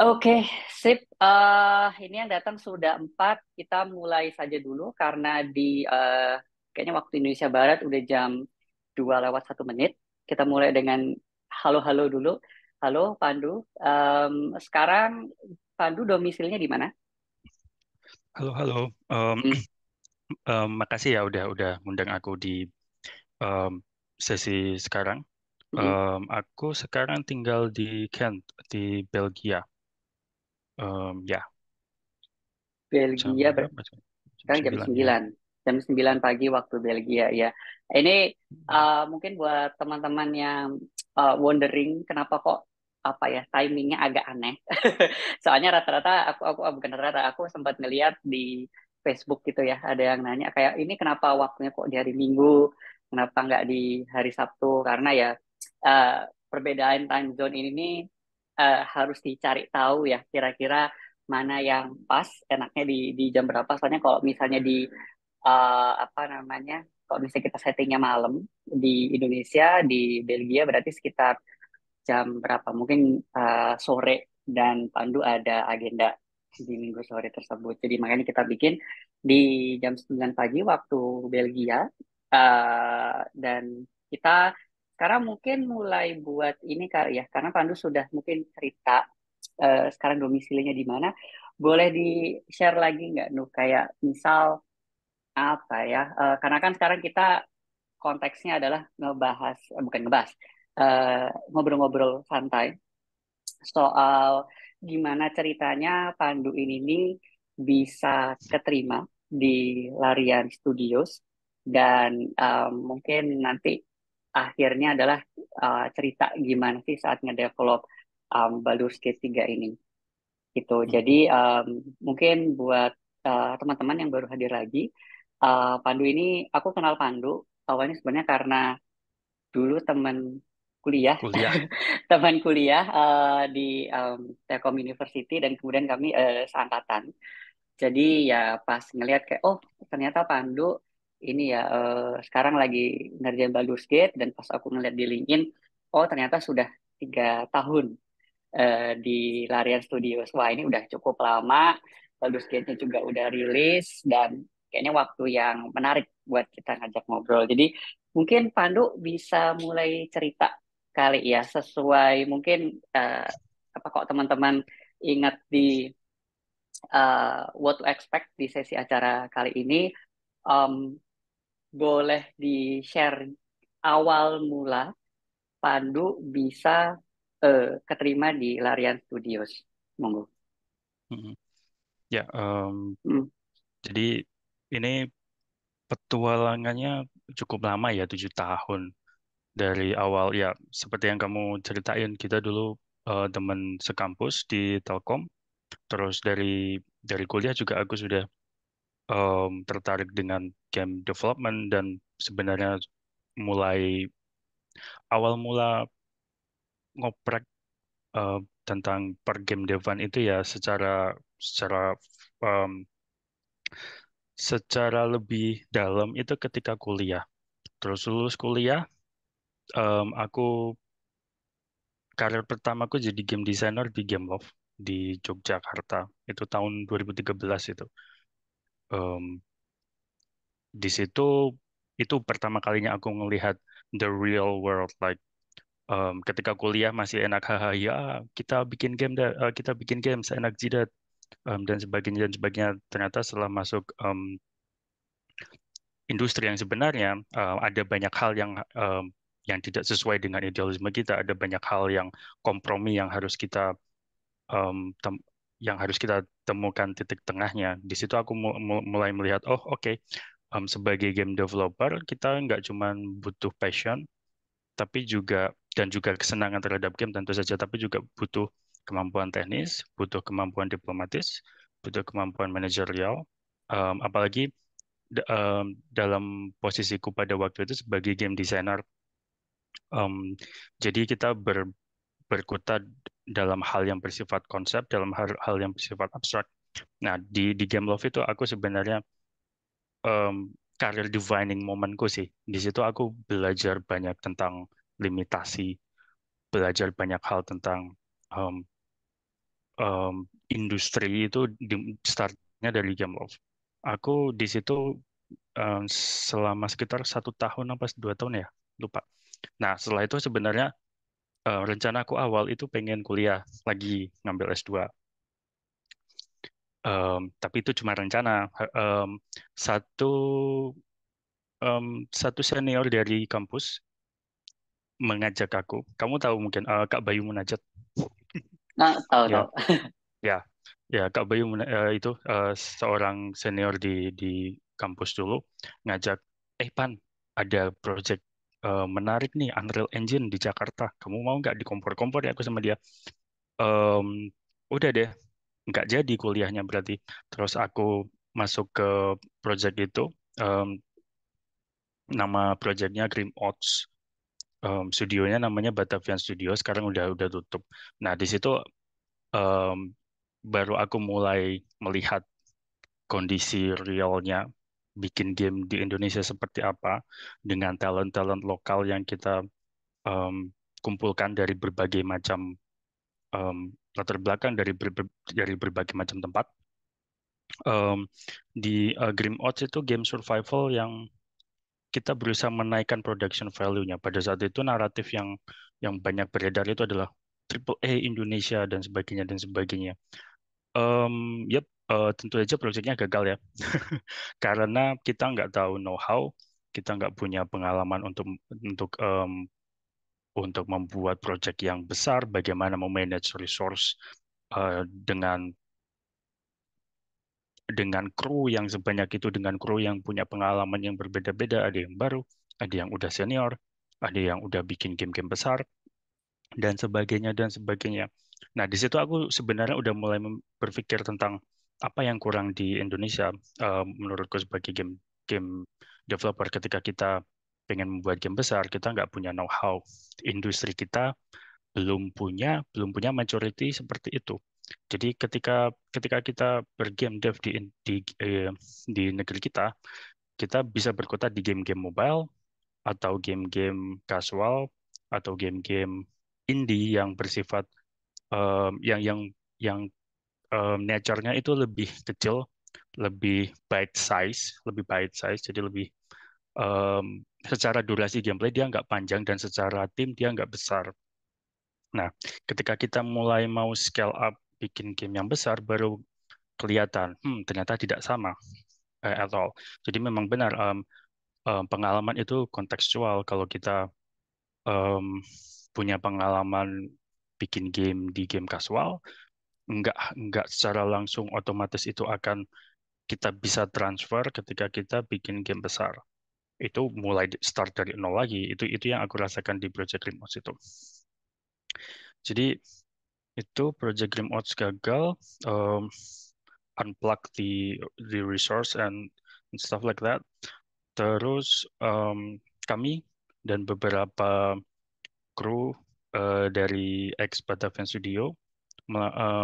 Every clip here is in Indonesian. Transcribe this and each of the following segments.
Oke, sip. Ini yang datang sudah empat. Kita mulai saja dulu karena kayaknya waktu Indonesia Barat udah jam 2 lewat 1 menit. Kita mulai dengan halo-halo dulu. Halo, Pandu. Sekarang Pandu domisilinya di mana? Halo, halo. Hmm. Makasih ya udah ngundang aku di em, sesi sekarang. Mm-mm. Aku sekarang tinggal di Kent, di Belgia. Ya, jam Belgia berapa? Jam sekarang jam 9 ya. 9. Jam 9 pagi waktu Belgia ya. Ini mungkin buat teman-teman yang wondering kenapa kok apa ya timingnya agak aneh. Soalnya rata-rata aku bukan rata-rata aku sempat ngeliat di Facebook gitu ya ada yang nanya kayak ini kenapa waktunya kok di hari Minggu, kenapa nggak di hari Sabtu karena ya uh, perbedaan time zone ini nih harus dicari tahu ya kira-kira mana yang pas enaknya di jam berapa soalnya kalau misalnya apa namanya kalau misalnya kita settingnya malam di Indonesia di Belgia berarti sekitar jam berapa mungkin sore dan Pandu ada agenda di minggu sore tersebut jadi makanya kita bikin di jam 9 pagi waktu Belgia. Dan kita sekarang mungkin mulai buat ini kali ya karena Pandu sudah mungkin cerita sekarang domisilinya di mana. Boleh di-share lagi nggak, Nuh? Kayak misal apa ya? Karena kan sekarang kita konteksnya adalah ngebahas, bukan ngebahas, ngobrol-ngobrol santai soal gimana ceritanya Pandu ini nih bisa keterima di Larian Studios dan mungkin nanti akhirnya adalah cerita gimana sih saat ngedevelop Baldur's Gate 3 ini gitu. Jadi Mhm. mungkin buat teman-teman yang baru hadir lagi, Pandu ini aku kenal Pandu awalnya sebenarnya karena dulu teman kuliah, Kuliah. teman kuliah di Telkom University dan kemudian kami seangkatan. Jadi ya pas ngelihat kayak oh ternyata Pandu ini ya sekarang lagi ngerjain Baldur's Gate dan pas aku ngeliat di LinkedIn, oh ternyata sudah 3 tahun di Larian Studios. Wah, ini udah cukup lama. Baldur's Gate-nya juga udah rilis dan kayaknya waktu yang menarik buat kita ngajak ngobrol. Jadi mungkin Pandu bisa mulai cerita kali ya sesuai mungkin apa kok teman-teman ingat di what to expect di sesi acara kali ini. Um, Boleh di-share awal mula Pandu bisa keterima di Larian Studios. Monggo. Mhm. Ya, Hmm. jadi ini petualangannya cukup lama ya, 7 tahun. Dari awal ya, seperti yang kamu ceritain, kita dulu teman sekampus di Telkom. Terus dari kuliah juga aku sudah tertarik dengan game development dan sebenarnya mulai awal mula ngoprek eh, tentang per game devan itu ya secara em, secara lebih dalam itu ketika kuliah. Terus lulus kuliah, aku karir pertamaku jadi game designer di Gameloft di Yogyakarta. Itu tahun 2013 itu. Em, di situ itu pertama kalinya aku melihat the real world like ketika kuliah masih enak haha ya kita bikin game kita bikin game seenak jidat dan sebagainya ternyata setelah masuk industri yang sebenarnya ada banyak hal yang tidak sesuai dengan idealisme kita ada banyak hal yang kompromi um, yang harus kita temukan titik tengahnya di situ aku mulai melihat oh oke, sebagai game developer kita nggak cuma butuh passion tapi juga kesenangan terhadap game tentu saja, tapi juga butuh kemampuan teknis, butuh kemampuan diplomatis, butuh kemampuan manajerial, apalagi dalam posisiku pada waktu itu sebagai game designer. em, jadi kita berkutat dalam hal yang bersifat konsep, dalam hal yang bersifat abstrak. Nah, di Game Love itu aku sebenarnya em, career defining momenku sih. Di situ aku belajar banyak tentang limitasi, belajar banyak hal tentang um, industri itu startnya dari Game Love. Aku di situ selama sekitar 1 tahun apa 2 tahun ya, lupa. Nah, setelah itu sebenarnya rencana aku awal itu pengen kuliah lagi ngambil S2. Tapi itu cuma rencana. Satu satu senior dari kampus mengajak aku. Kamu tahu mungkin Kak Bayu Munajat. Nah, tahu Ya, tahu. ya, ya Kak Bayu itu seorang senior di kampus dulu ngajak, Pan, ada project menarik nih Unreal Engine di Jakarta. Kamu mau nggak dikompor-kompor ya aku sama dia? Em, udah deh, nggak jadi kuliahnya berarti. Terus aku masuk ke project itu. Em, Nama projectnya Grim Oats. Studionya namanya Batavian Studio. Sekarang udah tutup. Nah di situ em, baru aku mulai melihat kondisi realnya bikin game di Indonesia seperti apa dengan talent-talent lokal yang kita em, kumpulkan dari berbagai macam em, latar belakang dari berbagai macam tempat. Em, di Grim Oats itu game survival yang kita berusaha menaikkan production value-nya. Pada saat itu naratif yang banyak beredar itu adalah triple A Indonesia dan sebagainya dan sebagainya. Yep, tentu saja proyeknya gagal ya, karena kita nggak tahu know-how, kita nggak punya pengalaman untuk membuat proyek yang besar, bagaimana memanage resource dengan kru yang sebanyak itu, dengan kru yang punya pengalaman yang berbeda-beda, ada yang baru, ada yang udah senior, ada yang udah bikin game-game besar, dan sebagainya dan sebagainya. Nah, di situ aku sebenarnya udah mulai berpikir tentang apa yang kurang di Indonesia menurutku sebagai game game developer ketika kita pengen membuat game besar, kita nggak punya know-how. Industri kita belum punya maturity seperti itu. Jadi ketika ketika kita bergame dev di negeri kita, kita bisa berkutat di game-game mobile atau game-game casual atau game-game indie yang bersifat yang nature-nya itu lebih kecil, lebih bite size, jadi lebih secara durasi gameplay dia nggak panjang dan secara tim dia nggak besar. Nah, ketika kita mulai mau scale up bikin game yang besar, baru kelihatan, ternyata tidak sama at all. Jadi memang benar pengalaman itu kontekstual. Kalau kita em, punya pengalaman bikin game di game casual, nggak secara langsung otomatis itu akan kita bisa transfer ketika kita bikin game besar. Itu mulai start dari nol lagi. Itu yang aku rasakan di Project Remote itu. Jadi itu Project Grim Oats gagal, um, unplug the resource and stuff like that. Terus kami dan beberapa kru dari ex Batavian Studio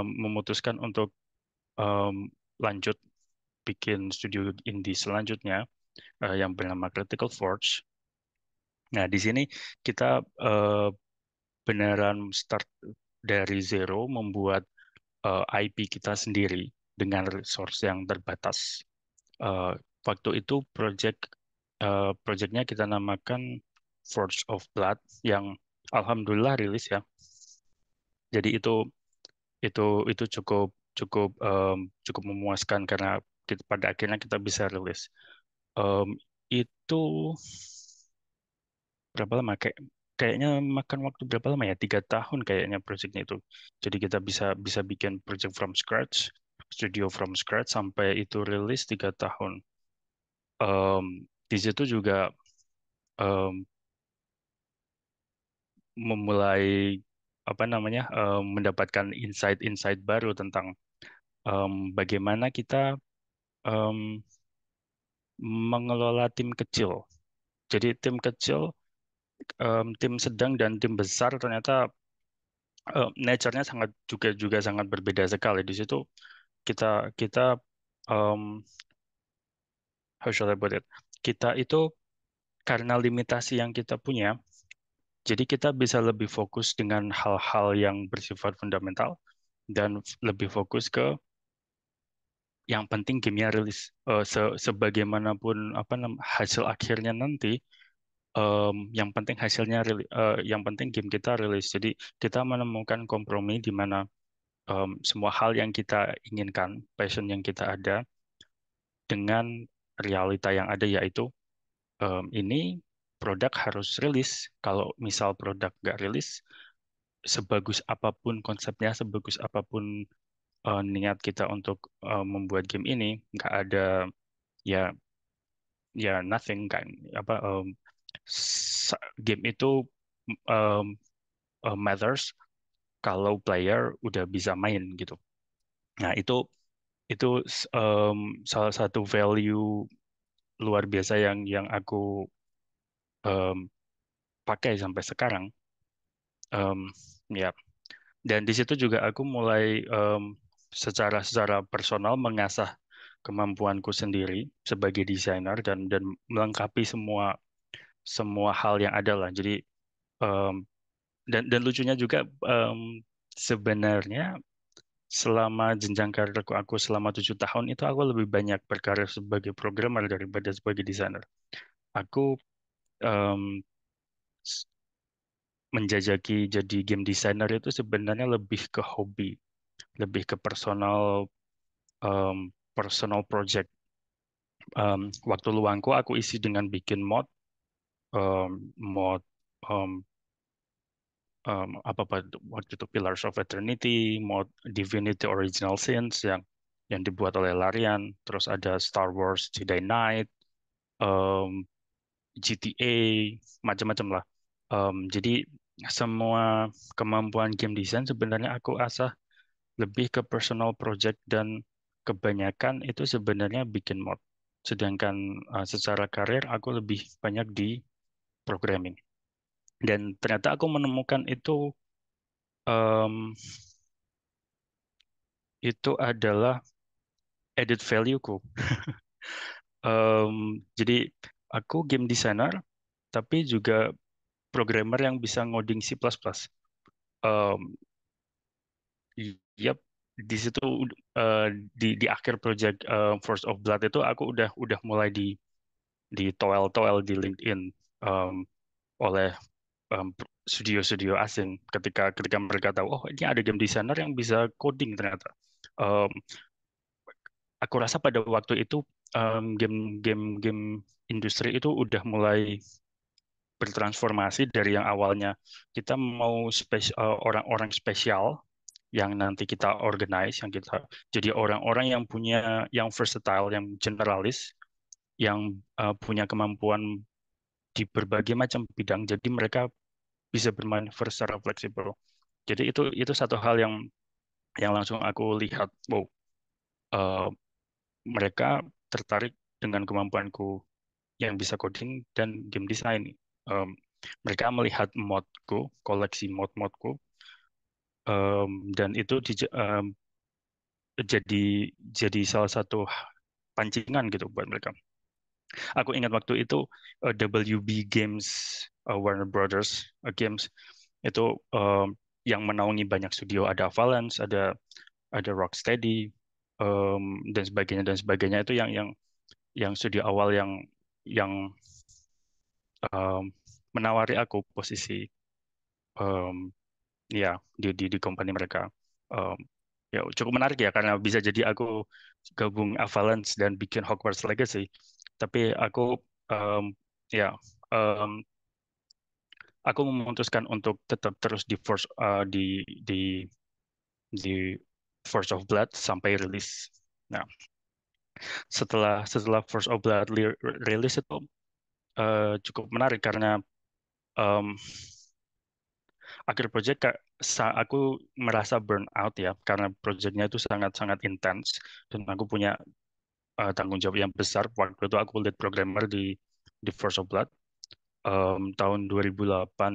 memutuskan untuk um, lanjut bikin studio indie selanjutnya yang bernama Critical Forge. Nah, di sini kita beneran start dari zero membuat IP kita sendiri dengan resource yang terbatas. Eh, Waktu itu projectnya kita namakan Forge of Blood yang alhamdulillah rilis ya. Jadi itu itu cukup cukup cukup memuaskan karena pada akhirnya kita bisa rilis. Em, itu berapa lama? Kayaknya makan waktu berapa lama ya? 3 tahun kayaknya projectnya itu. Jadi kita bisa bisa bikin project from scratch, studio from scratch sampai itu rilis 3 tahun. Di situ juga em, memulai apa namanya mendapatkan insight-insight baru tentang bagaimana kita em, mengelola tim kecil. Jadi tim kecil, tim sedang dan tim besar ternyata nature-nya sangat juga juga sangat berbeda sekali. Di situ kita kita em, how shall I put it? Kita itu karena limitasi yang kita punya, jadi kita bisa lebih fokus dengan hal-hal yang bersifat fundamental dan lebih fokus ke yang penting gamenya rilis. Sebagaimanapun hasil akhirnya nanti, yang penting yang penting game kita rilis. Jadi kita menemukan kompromi di mana semua hal yang kita inginkan, passion yang kita ada dengan realita yang ada, yaitu ini produk harus rilis. Kalau misal produk nggak rilis, sebagus apapun konsepnya, sebagus apapun niat kita untuk membuat game ini, nggak ada, ya ya nothing kan, apa game itu um, matters kalau player udah bisa main gitu. Nah, itu salah satu value luar biasa yang aku um, pakai sampai sekarang. Ya, dan di situ juga aku mulai secara personal mengasah kemampuanku sendiri sebagai desainer dan melengkapi semua semua hal yang ada lah. Jadi em, dan lucunya juga, sebenarnya selama jenjang karirku aku selama 7 tahun itu aku lebih banyak berkarir sebagai programmer daripada sebagai desainer. Aku em, s- menjajaki jadi game designer itu sebenarnya lebih ke hobi, lebih ke personal project. Waktu luangku aku isi dengan bikin mod em, apa waktu itu Pillars of Eternity, mod Divinity Original Sins yang dibuat oleh Larian, terus ada Star Wars Jedi Knight, em, GTA, macam-macam lah. Jadi semua kemampuan game design sebenarnya aku asah lebih ke personal project, dan kebanyakan itu sebenarnya bikin mod. Sedangkan secara karir aku lebih banyak di programming. Dan ternyata aku menemukan em, itu adalah added value-ku. Jadi aku game designer, tapi juga programmer yang bisa ngoding C++. Em, Yap, di situ eh, di akhir project Force of Blood itu aku udah mulai di toel-toel di LinkedIn em, oleh studio-studio asing, ketika ketika mereka tahu, oh ini ada game designer yang bisa coding ternyata. Em, aku rasa pada waktu itu game industri itu udah mulai bertransformasi dari yang awalnya kita mau orang-orang spesial yang nanti kita organize, yang kita jadi orang-orang yang yang versatile, yang generalis, yang punya kemampuan di berbagai macam bidang. Jadi mereka bisa bermanuver secara fleksibel. Jadi itu satu hal yang langsung aku lihat, wow, eh, mereka tertarik dengan kemampuanku yang bisa coding dan game design. Em, Mereka melihat modku, koleksi mod-modku, dan itu jadi jadi salah satu pancingan gitu buat mereka. Aku ingat waktu itu WB Games, Warner Brothers Games itu yang menaungi banyak studio, ada Avalanche, ada Rocksteady, dan sebagainya itu yang studio awal yang em, menawari aku posisi, em, ya di company mereka. Em, Ya cukup menarik ya, karena bisa jadi aku gabung Avalanche dan bikin Hogwarts Legacy. Tapi em, ya em, aku memutuskan untuk tetap terus di Force of Blood sampai rilis. Nah, setelah Force of Blood rilis itu cukup menarik karena em, akhir project aku merasa burn out ya, karena projectnya itu sangat-sangat intens dan aku punya tanggung jawab yang besar. Waktu itu aku lead programmer di Force of Blood. Tahun 2008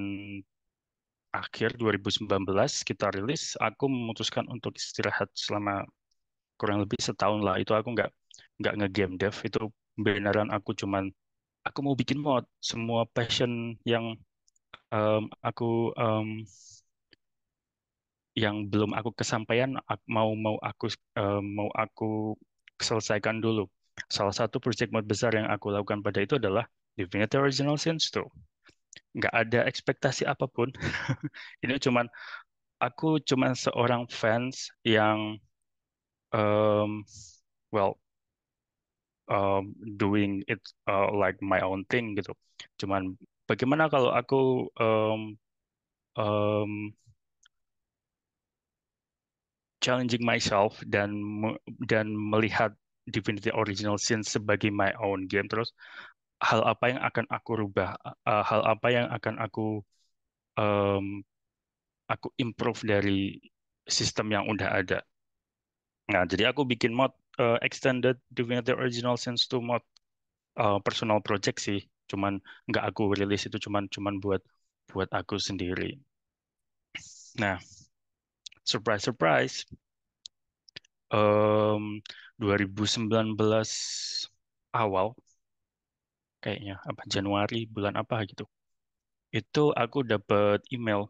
akhir 2019 kita rilis, aku memutuskan untuk istirahat selama kurang lebih setahun lah. Itu aku nggak nge-game dev, itu beneran aku mau bikin mod. Semua passion yang aku yang belum aku kesampaian mau aku selesaikan dulu. Salah satu project mode besar yang aku lakukan pada itu adalah Divinity Original Sin 2. Nggak ada ekspektasi apapun. Ini aku cuman seorang fans yang um, well doing it like my own thing gitu. Cuman bagaimana kalau aku um, challenging myself dan melihat Divinity Original Sin sebagai my own game, terus hal apa yang akan aku rubah, hal apa yang akan um, aku improve dari sistem yang udah ada. Nah, jadi aku bikin mod extended Divinity Original Sin 2 mod, personal project sih. Cuman nggak aku rilis, itu cuman cuman buat buat aku sendiri. Nah, surprise surprise, em, 2019 awal kayaknya, apa Januari bulan apa gitu. Itu aku dapat email.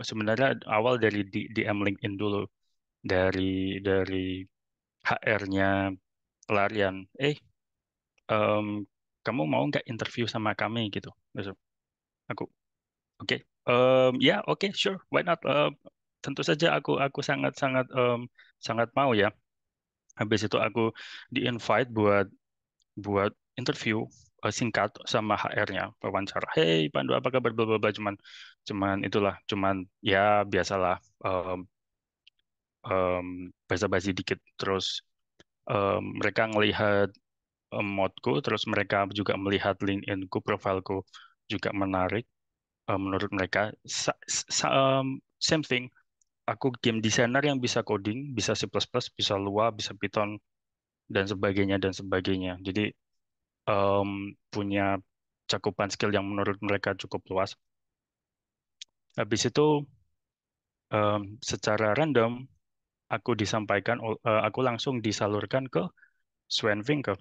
Sebenarnya awal dari DM LinkedIn dulu, dari HR-nya Larian. Em, kamu mau nggak interview sama kami gitu? Terus aku, oke, ya oke, sure, why not? Tentu saja aku sangat sangat sangat mau ya. Habis itu aku di-invite buat buat interview singkat sama HR-nya, wawancara. Hey Pandu, apa kabar? Bla bla bla. Cuman cuman itulah, cuman ya biasalah, em, basa-basi dikit. Terus mereka ngelihat modku, terus mereka juga melihat LinkedIn-ku, profilku juga menarik. Menurut mereka same thing. Aku game designer yang bisa coding, bisa C++, bisa Lua, bisa Python, dan sebagainya dan sebagainya. Jadi punya cakupan skill yang menurut mereka cukup luas. Habis itu secara random aku langsung disalurkan ke Sven Vinke,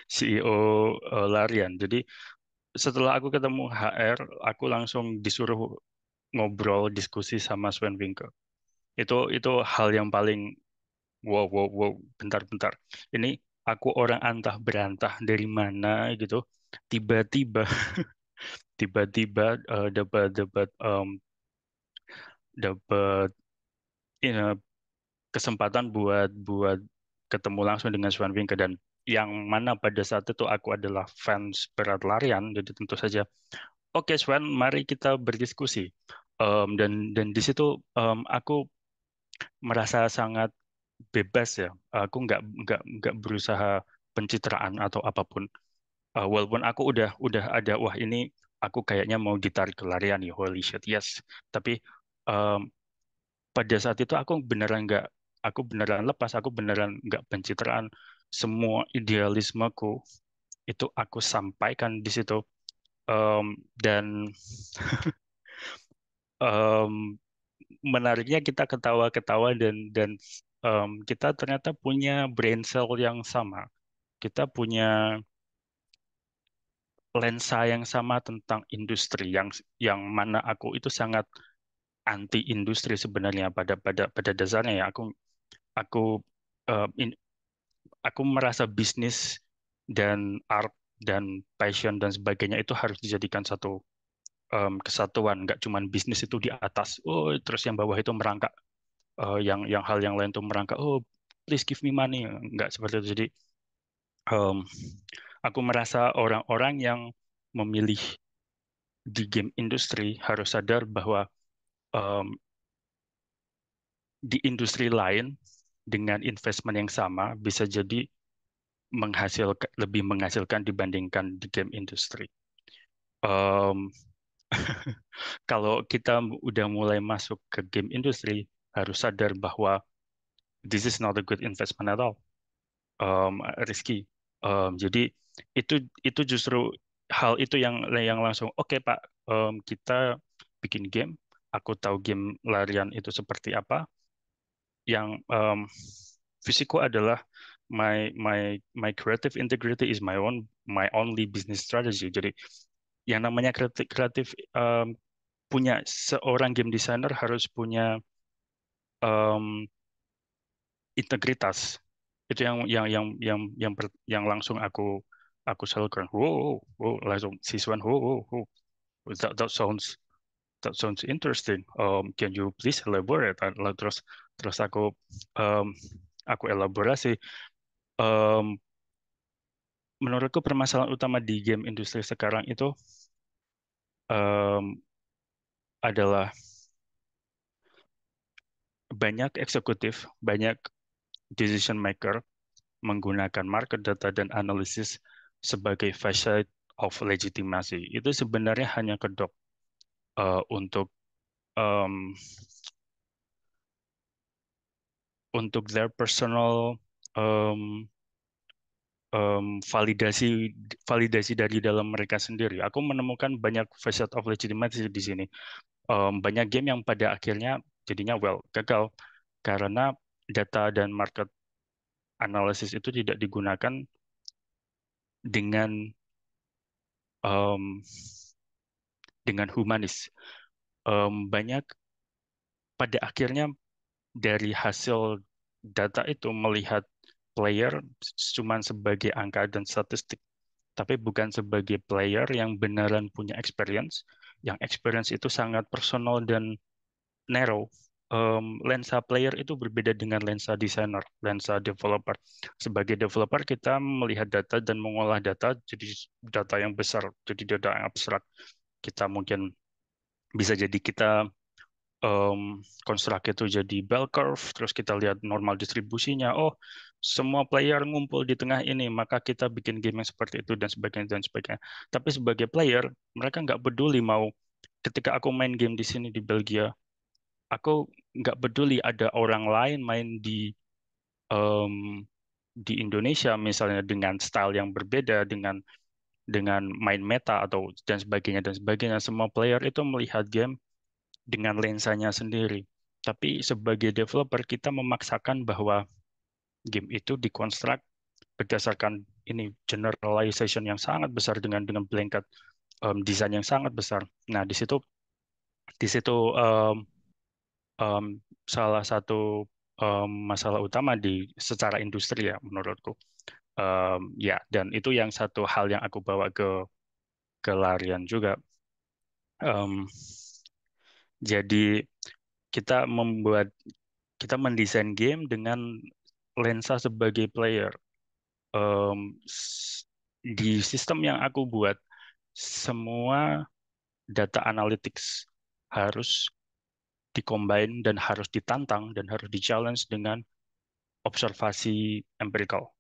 CEO Larian. Jadi setelah aku ketemu HR, aku langsung disuruh ngobrol diskusi sama Sven Vinke. Itu hal yang paling wow wow wow, bentar-bentar. Ini aku orang antah berantah dari mana gitu, tiba-tiba tiba-tiba dapat dapat ini, kesempatan buat buat ketemu langsung dengan Sven Vinke, dan yang mana pada saat itu aku adalah fans berat larian, jadi tentu saja oke Sven, mari kita berdiskusi. Dan di situ aku merasa sangat bebas ya. Aku nggak berusaha pencitraan atau apapun. Walaupun aku udah ada, wah ini aku kayaknya mau ditarik ke larian nih, holy shit, yes. Tapi um, pada saat itu aku beneran lepas, aku beneran nggak pencitraan. Semua idealismeku itu aku sampaikan di situ. Dan em, menariknya kita ketawa-ketawa, dan kita ternyata punya brain cell yang sama. Kita punya lensa yang sama tentang industri, yang mana aku itu sangat anti industri sebenarnya pada dasarnya ya. Aku eh, in- aku merasa bisnis dan art dan passion dan sebagainya itu harus dijadikan satu kesatuan. Nggak cuman bisnis itu di atas, oh terus yang bawah itu merangkak, yang hal yang lain tuh merangkak, oh please give me money, nggak seperti itu. Jadi em, aku merasa orang-orang yang memilih di game industri harus sadar bahwa em, di industri lain dengan investment yang sama bisa jadi lebih menghasilkan dibandingkan di game industri. Em, kalau kita udah mulai masuk ke game industri, harus sadar bahwa this is not a good investment at all. Risky. Jadi itu itu justru hal itu yang langsung oke Pak, kita bikin game. Aku tahu game larian itu seperti apa. Yang fisikku adalah my creative integrity is my only business strategy. Jadi yang namanya kreatif seorang game designer harus punya em, integritas. Itu yang langsung aku salurkan. Wow, wow, langsung siswan. Wow, wow, wow. That sounds interesting. Can you please elaborate? Terus terus um, aku elaborasi. Um, Menurutku permasalahan utama di game industri sekarang itu um, adalah banyak eksekutif, banyak decision maker menggunakan market data dan analisis sebagai facade of legitimasi. Itu sebenarnya hanya kedok untuk um, their personal um, validasi validasi dari dalam mereka sendiri. Aku menemukan banyak facet of legitimacy di sini. Banyak game yang pada akhirnya jadinya gagal karena data dan market analysis itu tidak digunakan dengan um, humanis. Banyak pada akhirnya dari hasil data itu melihat player cuma sebagai angka dan statistik, tapi bukan sebagai player yang beneran punya experience, yang experience itu sangat personal dan narrow. Lensa player itu berbeda dengan lensa designer, lensa developer. Sebagai developer, kita melihat data dan mengolah data jadi data yang besar, jadi data yang abstrak. Kita mungkin bisa jadi kita konstruk itu jadi bell curve, terus kita lihat normal distribusinya. Oh, semua player ngumpul di tengah ini, maka kita bikin game yang seperti itu dan sebagainya dan sebagainya. Tapi sebagai player, mereka nggak peduli mau ketika aku main game di sini di Belgia, aku nggak peduli ada orang lain main em, di Indonesia misalnya dengan style yang berbeda, dengan main meta atau dan sebagainya. Semua player itu melihat game dengan lensanya sendiri. Tapi sebagai developer kita memaksakan bahwa game itu dikonstruk berdasarkan ini generalization yang sangat besar dengan blanket desain yang sangat besar. Nah, di situ em, salah satu masalah utama di secara industri ya menurutku. Ya, dan itu yang satu hal yang aku bawa ke larian juga. Em, jadi kita mendesain game dengan lensa sebagai player. Di sistem yang aku buat, semua data analytics harus dikombin dan harus ditantang dan harus di-challenge dengan observasi empirical.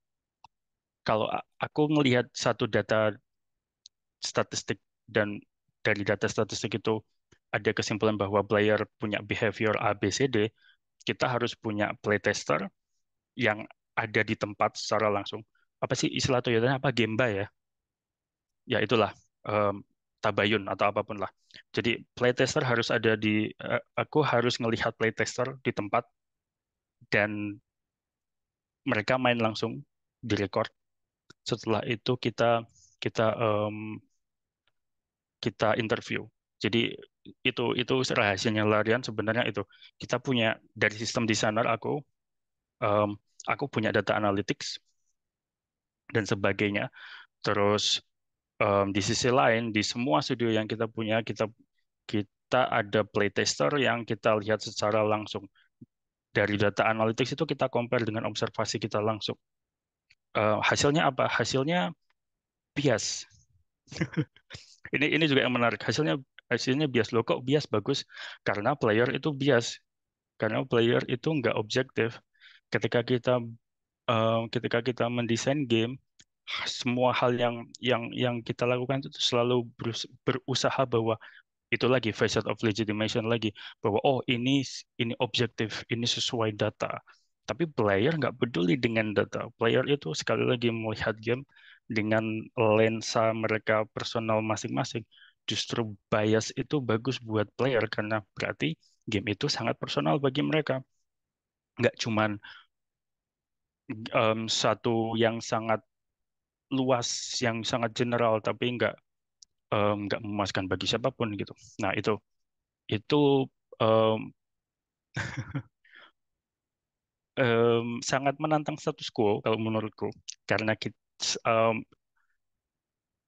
Kalau aku melihat satu data statistik dan dari data statistik itu ada kesimpulan bahwa player punya behavior A, B, C, D, kita harus punya playtester yang ada di tempat secara langsung. Apa sih istilah Toyota apa Gemba ya? Ya itulah tabayun atau apapun lah. Jadi playtester harus ada aku harus ngelihat playtester di tempat dan mereka main langsung di record. Setelah itu kita em, kita interview. Jadi itu rahasianya larian sebenarnya itu. Kita punya dari sistem desainer em, aku punya data analytics dan sebagainya. Terus di sisi lain di semua studio yang kita punya kita ada playtester yang kita lihat secara langsung. Dari data analytics itu kita compare dengan observasi kita langsung. Hasilnya apa? Hasilnya bias. Ini juga yang menarik. Hasilnya bias. Loh kok bias bagus? Karena player itu bias. Karena player itu nggak objektif. Ketika kita ketika kita mendesain game, semua hal yang kita lakukan itu selalu berusaha bahwa itu lagi facet of legitimation lagi bahwa oh ini objektif, ini sesuai data. Tapi player nggak peduli dengan data. Player itu sekali lagi melihat game dengan lensa mereka personal masing-masing. Justru bias itu bagus buat player karena berarti game itu sangat personal bagi mereka. Nggak cuman satu yang sangat luas, yang sangat general, tapi nggak memuaskan bagi siapapun gitu. Nah itu. itu em, sangat menantang status quo kalau menurutku, karena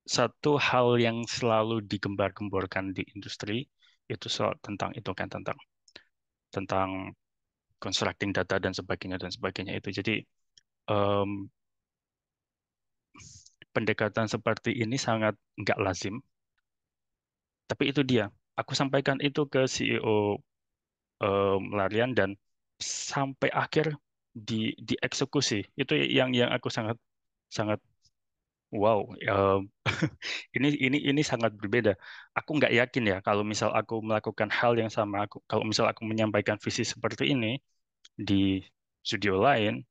satu hal yang selalu digembar-gemborkan di industri itu soal tentang itu kan, tentang tentang constructing data dan sebagainya itu. Jadi em, pendekatan seperti ini sangat nggak lazim, tapi itu dia. Aku sampaikan itu ke CEO Larian dan sampai akhir dieksekusi. Itu yang aku sangat sangat wow. Ini sangat berbeda. Aku nggak yakin ya kalau misal aku melakukan hal yang sama. Kalau misal aku menyampaikan visi seperti ini di studio lain,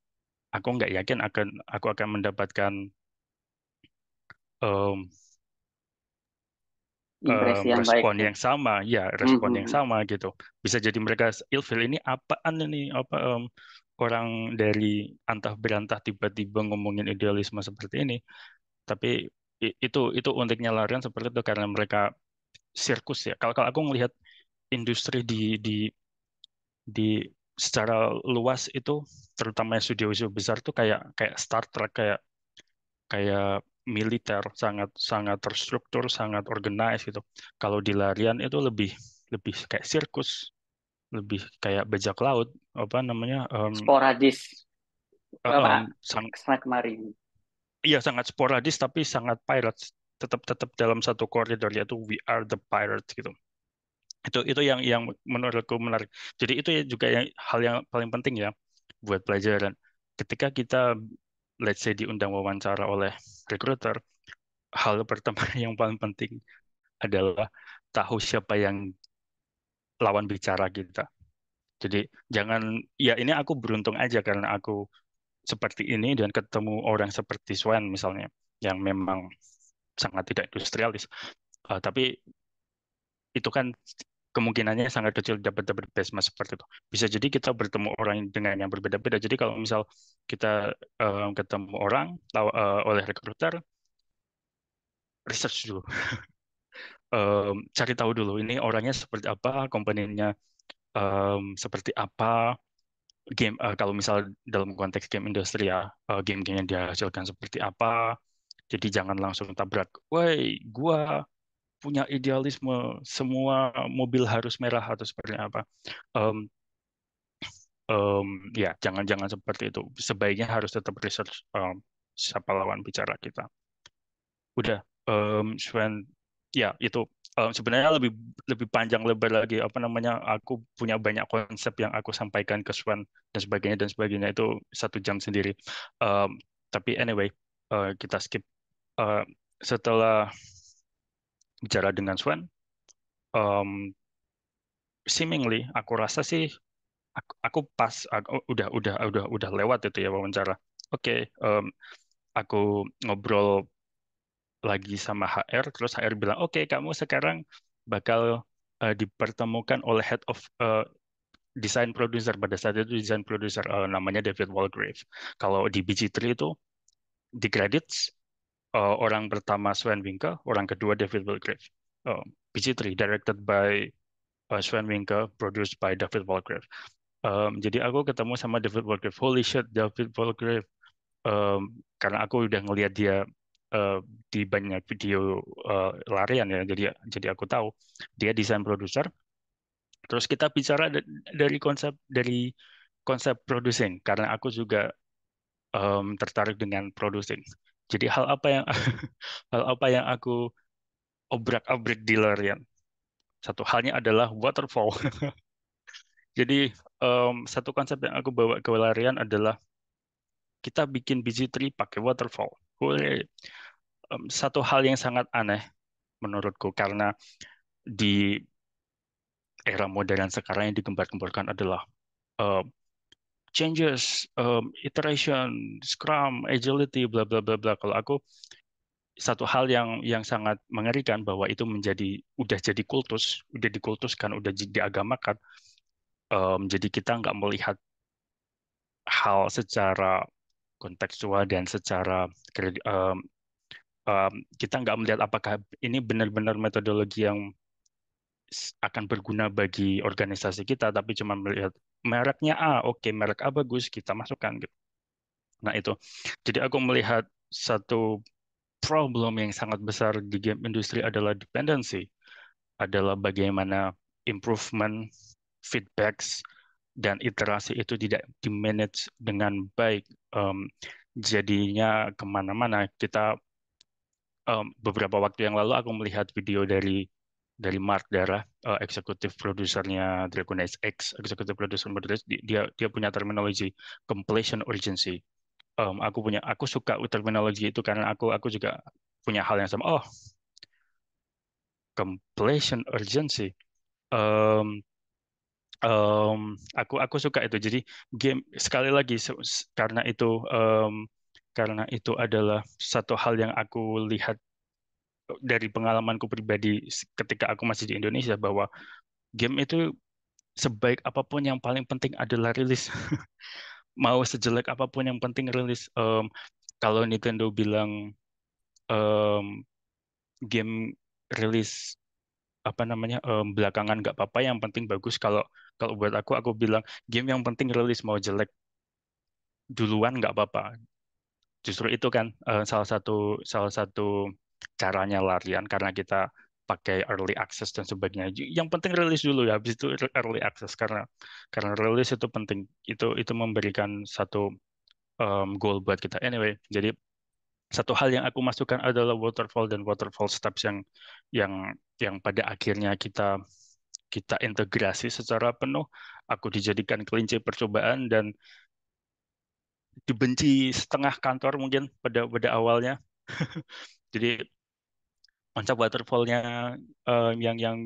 aku nggak yakin aku akan mendapatkan em, Impresi yang baik respon ya. yang sama, ya respon yang Mhm. sama gitu. Bisa jadi mereka ilfil, ini apaan ini, apa orang dari antah berantah tiba-tiba ngomongin idealisme seperti ini. Tapi itu uniknya Larian seperti itu karena mereka sirkus ya. Kalau kalau aku melihat industri di secara luas itu, terutama studio-studio besar tuh kayak kayak Star Trek, kayak kayak militer, sangat sangat terstruktur, sangat organized gitu. Kalau di Larian itu lebih lebih kayak sirkus, lebih kayak bajak laut, apa namanya, Sporadis apa sang, kesana kemari. iya sangat sporadis tapi sangat pirates. Tetap tetap dalam satu koridor, yaitu we are the pirates gitu. Itu yang menurutku menarik. Jadi itu ya juga yang hal yang paling penting ya buat pelajaran. Ketika kita let's say diundang wawancara oleh recruiter, hal pertama yang paling penting adalah tahu siapa yang lawan bicara kita. Jadi jangan, ya ini aku beruntung aja karena aku seperti ini dan ketemu orang seperti Swan misalnya yang memang sangat tidak industrialis. Tapi itu kan kemungkinannya sangat kecil dapat dapat basement seperti itu. Bisa jadi kita bertemu orang dengan yang berbeda-beda. Jadi kalau misal kita ketemu orang oleh recruiter, research dulu. Cari tahu dulu ini orangnya seperti apa, komponennya seperti apa, kalau misal dalam konteks game industri ya, game-game yang dihasilkan seperti apa. Jadi jangan langsung tabrak, woi gua punya idealisme semua mobil harus merah atau seperti apa. Em, ya jangan seperti itu. Sebaiknya harus tetap research siapa lawan bicara kita. Udah, Sven, ya itu sebenarnya lebih lebih panjang lebar lagi, apa namanya, aku punya banyak konsep yang aku sampaikan ke Sven dan sebagainya itu 1 jam sendiri. Em, tapi anyway, kita skip. Eh, Setelah bicara dengan Sven, em, seemingly aku rasa sih aku pas, udah lewat itu ya wawancara. Oke, aku ngobrol lagi sama HR, terus HR bilang, oke, kamu sekarang bakal dipertemukan oleh head of design producer. Pada saat itu design producer namanya David Walgrave. Kalau di BG3 itu di credits, orang pertama Sven Winke, orang kedua David Walgrave. BG3 directed by Sven Winke, produced by David Walgrave. Jadi aku ketemu sama David Walgrave. Holy shit, David Walgrave. Karena aku udah ngelihat dia eh, di banyak video larian ya, jadi aku tahu dia desain producer. Terus kita bicara dari konsep producing, karena aku juga tertarik dengan producing. Jadi hal apa yang hal apa yang aku obrak-abrik di larian? Satu halnya adalah waterfall. Jadi satu konsep yang aku bawa ke larian adalah kita bikin BG3 pakai waterfall. Hore. Satu hal yang sangat aneh menurutku, karena di era modern sekarang yang digembar-gemborkan adalah uh, changes, iteration, Scrum, agility, bla bla bla bla. Kalau aku, satu hal yang sangat mengerikan bahwa itu udah jadi kultus, udah dikultuskan, udah diagamakan. Jadi kita nggak melihat hal secara kontekstual dan secara kita nggak melihat apakah ini benar-benar metodologi yang akan berguna bagi organisasi kita, tapi cuma melihat mereknya A, oke, merek A bagus, kita masukkan gitu. Nah itu, jadi aku melihat satu problem yang sangat besar di game industri adalah dependency, adalah bagaimana improvement, feedbacks, dan iterasi itu tidak di-manage dengan baik. Em, Jadinya kemana-mana. Beberapa waktu yang lalu aku melihat video dari Mark Dara, eksekutif produsernya Dragon Age X, eksekutif produser Dragon Age, dia punya terminologi completion urgency. Aku suka terminologi itu karena aku juga punya hal yang sama. Oh, completion urgency. Em, aku suka itu. Jadi game sekali lagi karena itu adalah satu hal yang aku lihat dari pengalamanku pribadi ketika aku masih di Indonesia, bahwa game itu sebaik apapun yang paling penting adalah rilis. Mau sejelek apapun yang penting rilis. Kalau Nintendo bilang em, game rilis apa namanya belakangan nggak apa-apa, yang penting bagus. Kalau kalau buat aku bilang game yang penting rilis, mau jelek duluan nggak apa-apa. Justru itu kan salah satu caranya Larian, karena kita pakai early access dan sebagainya. Yang penting rilis dulu ya, habis itu early access, karena rilis itu penting. Itu memberikan satu goal buat kita. Anyway, jadi satu hal yang aku masukkan adalah waterfall dan waterfall steps yang yang pada akhirnya kita kita integrasi secara penuh. Aku dijadikan kelinci percobaan dan dibenci setengah kantor mungkin pada awalnya. Jadi konsep waterfallnya eh, yang yang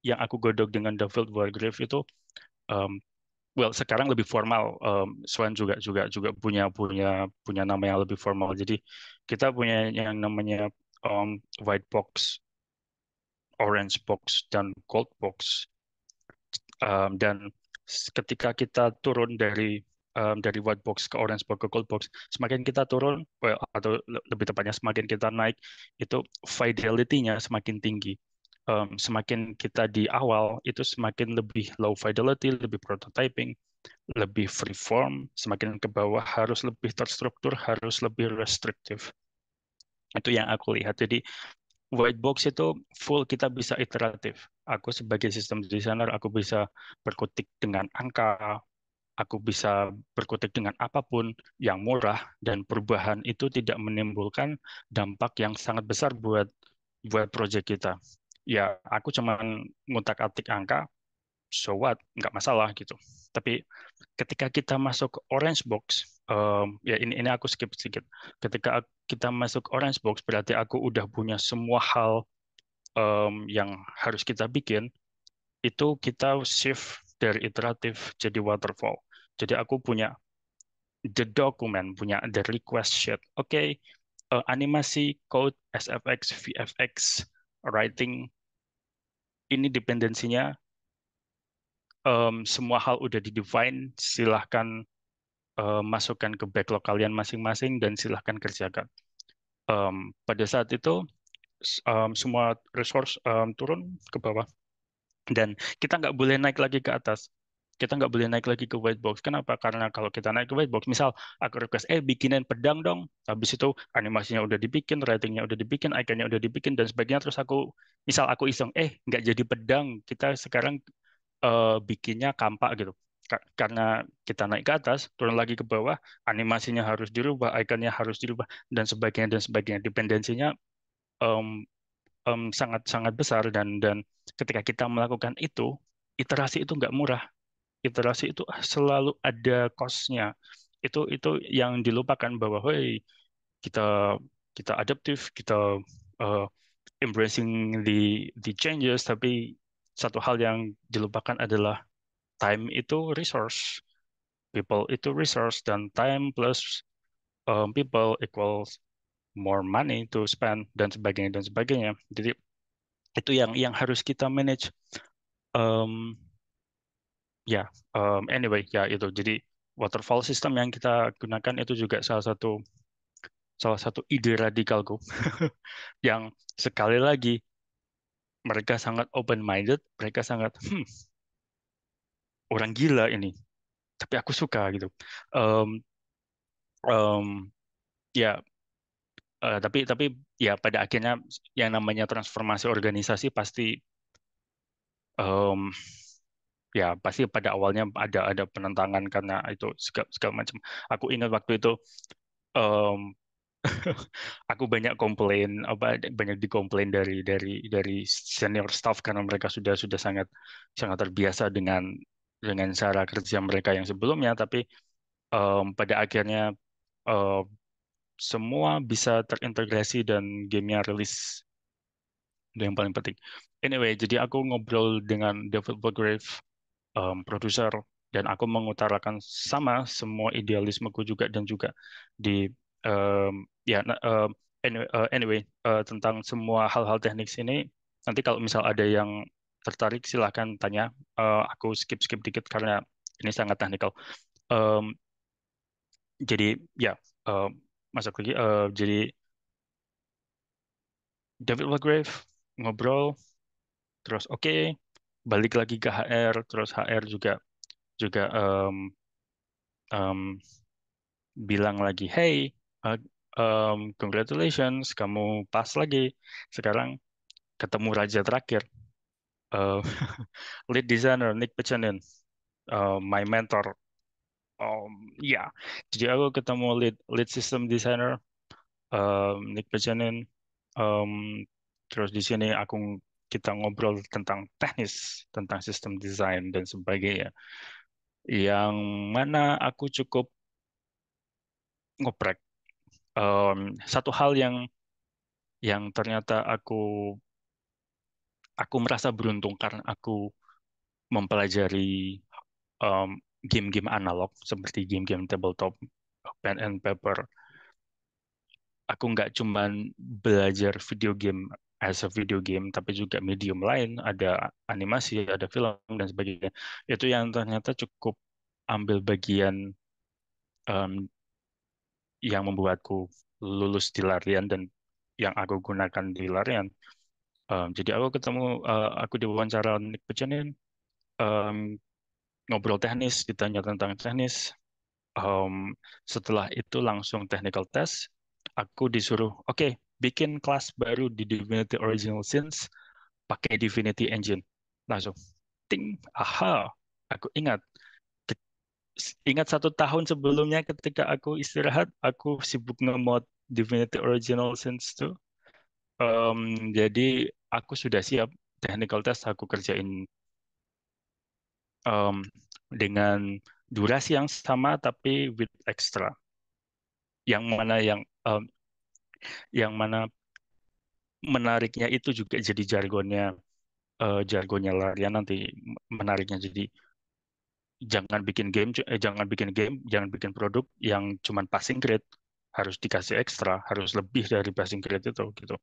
yang aku godok dengan David Wargrave itu, um, well, sekarang lebih formal. Swan juga juga juga punya punya punya nama yang lebih formal. Jadi kita punya yang namanya white box, orange box, dan gold box. Dan ketika kita turun dari white box ke orange box ke gold box, semakin kita turun, well, atau lebih tepatnya semakin kita naik, itu fidelity-nya semakin tinggi. Semakin kita di awal itu semakin lebih low fidelity, lebih prototyping, lebih freeform. Semakin ke bawah harus lebih terstruktur, harus lebih restriktif. Itu yang aku lihat. Jadi white box itu full kita bisa iteratif. Aku sebagai sistem designer, aku bisa berkutik dengan angka, aku bisa berkutik dengan apapun yang murah, dan perubahan itu tidak menimbulkan dampak yang sangat besar buat buat proyek kita. Ya, aku cuma ngutak-atik angka, so what, nggak masalah gitu. Tapi ketika kita masuk orange box, ya ini aku skip sedikit. Ketika kita masuk orange box, berarti aku udah punya semua hal yang harus kita bikin. Itu kita shift dari iteratif jadi waterfall. Jadi aku punya the document, punya the request sheet. Oke, animasi, code, SFX, VFX, writing, ini dependensinya, semua hal udah di-define. Silahkan masukkan ke backlog kalian masing-masing dan silahkan kerjakan. Pada saat itu semua resource turun ke bawah, dan kita nggak boleh naik lagi ke atas. Kita nggak boleh naik lagi ke white box. Kenapa? Karena kalau kita naik ke white box, misal aku request, bikinin pedang dong. Habis itu animasinya udah dibikin, ratingnya udah dibikin, iconnya udah dibikin, dan sebagainya. Terus misal aku iseng, nggak jadi pedang. Kita sekarang bikinnya kampak gitu. Karena kita naik ke atas, turun lagi ke bawah, animasinya harus dirubah, iconnya harus dirubah, dan sebagainya dan sebagainya. Dependensinya em, sangat-sangat besar, dan ketika kita melakukan itu, iterasi itu nggak murah. Iterasi itu selalu ada cost-nya. Itu yang dilupakan, bahwa hey, kita kita adaptif, kita uh, embracing the changes, tapi satu hal yang dilupakan adalah time itu resource, people itu resource, dan time plus people equals more money to spend, dan sebagainya dan sebagainya. Jadi itu yang harus kita manage. Um, ya, anyway, ya itu. Jadi waterfall system yang kita gunakan itu juga salah satu ide radikalku yang sekali lagi mereka sangat open minded, mereka sangat orang gila ini, tapi aku suka gitu. Em, em, ya, tapi ya pada akhirnya yang namanya transformasi organisasi pasti em, ya pasti pada awalnya ada penentangan karena itu segala, segala macam. Aku ingat waktu itu em, aku banyak komplain apa banyak dikomplain dari senior staff karena mereka sudah sangat sangat terbiasa dengan cara kerja mereka yang sebelumnya, tapi pada akhirnya em, semua bisa terintegrasi dan gamenya rilis. Itu yang paling penting. Anyway, jadi aku ngobrol dengan developer Grave, produser, dan aku mengutarakan sama semua idealismeku juga dan juga di ya anyway, tentang semua hal-hal teknis ini. Nanti kalau misal ada yang tertarik silahkan tanya. Aku skip dikit karena ini sangat teknikal. Em, jadi ya em, masuk lagi. Jadi David Walgrave ngobrol terus oke, balik lagi ke HR, terus HR juga juga em, bilang lagi, hey, uh, congratulations, kamu pas lagi. Sekarang ketemu raja terakhir, uh, lead designer Nick Pechanin, my mentor. Ya, jadi aku ketemu lead lead system designer Nick Pechanin. Um, terus di sini kita ngobrol tentang teknis, tentang sistem desain dan sebagainya. Yang mana aku cukup ngoprek. Satu hal yang ternyata aku merasa beruntung karena aku mempelajari um, game-game analog seperti game-game tabletop, pen and paper. Aku nggak cuman belajar video game as a video game, tapi juga medium lain, ada animasi, ada film dan sebagainya. Itu yang ternyata cukup ambil bagian um, yang membuatku lulus di larian dan yang aku gunakan di larian. Jadi aku diwawancara Nick Pecanin, um, ngobrol teknis, ditanya tentang teknis. Setelah itu langsung technical test. Aku disuruh, oke, bikin kelas baru di Divinity Original Sins pakai Divinity Engine. Langsung, ting, aha, aku ingat 1 tahun sebelumnya ketika aku istirahat, aku sibuk nge-mod Divinity Original Sins tuh. Jadi aku sudah siap technical test aku kerjain em, dengan durasi yang sama tapi with extra. Yang mana yang mana menariknya itu juga jadi jargonnya Larian nanti menariknya jadi jangan bikin produk yang cuman passing grade, harus dikasih ekstra, harus lebih dari passing grade itu gitu.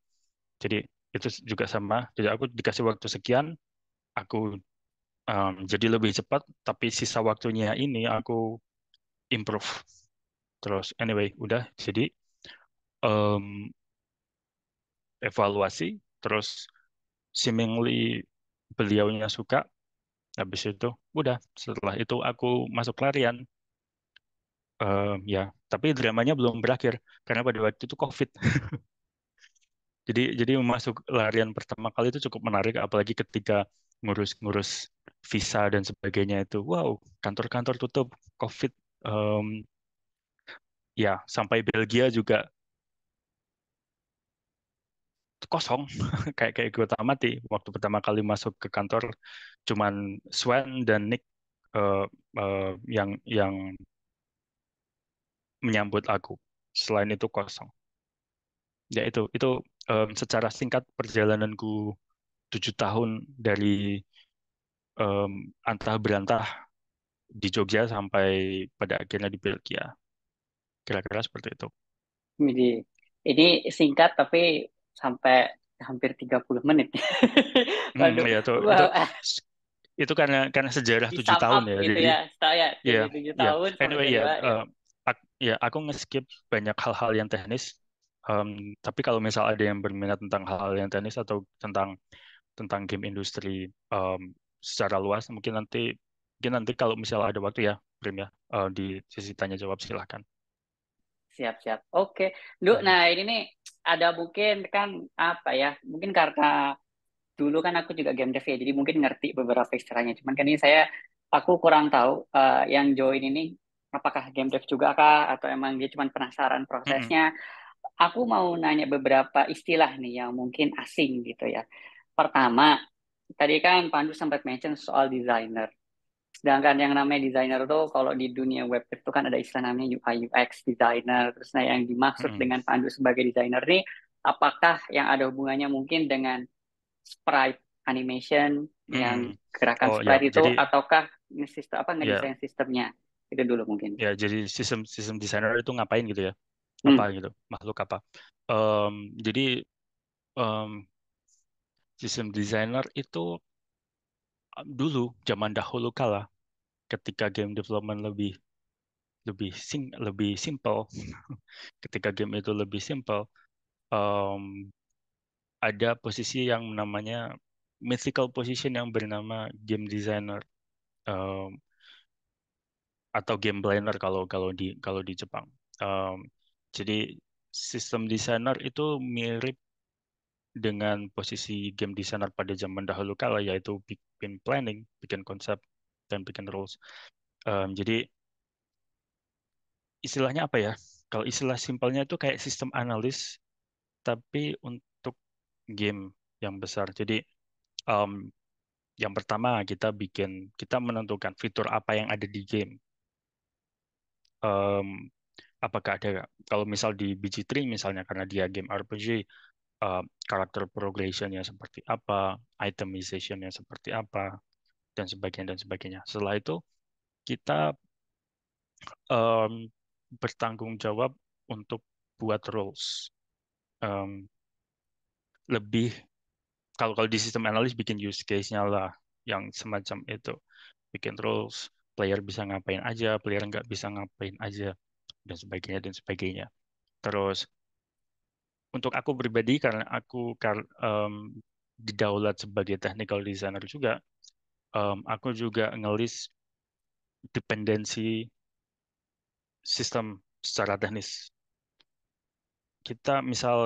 Jadi itu juga sama. Jadi aku dikasih waktu sekian, aku jadi lebih cepat, tapi sisa waktunya ini aku improve. Terus anyway, udah jadi em, evaluasi, terus seemingly beliaunya suka, habis itu udah setelah itu aku masuk larian. Ya, tapi dramanya belum berakhir karena pada waktu itu COVID. Jadi masuk larian pertama kali itu cukup menarik, apalagi ketika ngurus-ngurus visa dan sebagainya itu. Wow, kantor-kantor tutup, COVID. Em, ya, sampai Belgia juga kosong, kayak kayak gue amati. Waktu pertama kali masuk ke kantor, cuman Sven dan Nick eh, yang menyambut aku. Selain itu kosong. Ya itu secara singkat perjalananku 7 tahun dari antah berantah di Jogja sampai pada akhirnya di Belgia. Kira-kira seperti itu. Ini singkat tapi sampai hampir 30 menit. Waduh, Ya wow, itu karena sejarah di tujuh sum tahun up ya. gitu Jadi ya, saya ya dari tujuh ya. tahun sampai Anyway jadi ya, wah ya. aku nge-skip banyak hal-hal yang teknis. Tapi kalau misal ada yang berminat tentang hal-hal yang teknis atau tentang tentang game industri secara luas. Mungkin nanti kalau misalnya ada waktu ya, Prim ya, di sesi tanya jawab silahkan. Siap-siap. Oke. Duh, Mhm. nah ini nih ada mungkin kan apa ya? Mungkin karena dulu kan aku juga game dev ya, jadi mungkin ngerti beberapa istilahnya. Cuman kan ini aku kurang tahu yang join ini apakah game dev juga kah atau emang dia cuma penasaran Mhm. prosesnya. Aku mau nanya beberapa istilah nih yang mungkin asing gitu ya. Pertama, tadi kan Pandu sempat mention soal designer. Sedangkan yang namanya desainer tuh kalau di dunia web itu kan ada istilah namanya UI UX designer. Terus nah yang dimaksud Mhm. dengan Pandu sebagai desainer nih, apakah yang ada hubungannya mungkin dengan sprite animation yang Mhm. gerakan Oh ya, sprite itu jadi ataukah sistem apa ya ngedesain sistemnya? Itu dulu mungkin. ya jadi sistem sistem desainer itu ngapain gitu ya? Apa Hmm, gitu? Makhluk apa? Jadi em, sistem desainer itu dulu zaman dahulu kala ketika game development lebih simple, ketika game itu lebih simple, em, ada posisi yang namanya mythical position yang bernama game designer, em, atau game planner kalau di Jepang. Em, jadi sistem designer itu mirip dengan posisi game designer pada zaman dahulu kala, yaitu bikin planning, bikin konsep, dan bikin rules. Jadi istilahnya apa ya? Kalau istilah simpelnya itu kayak sistem analis, tapi untuk game yang besar. Jadi em, yang pertama kita menentukan fitur apa yang ada di game. Em, Apakah ada, kalau misal di BG3 misalnya karena dia game RPG, karakter progression-nya seperti apa, itemization-nya seperti apa, dan sebagainya dan sebagainya. Setelah itu kita em, bertanggung jawab untuk buat rules. Em, Lebih kalau kalau di sistem analis bikin use case-nya lah yang semacam itu, bikin rules, player bisa ngapain aja, player nggak bisa ngapain aja, dan sebagainya dan sebagainya. Terus untuk aku pribadi karena didaulat sebagai technical designer juga, aku juga ngelis dependensi sistem secara teknis.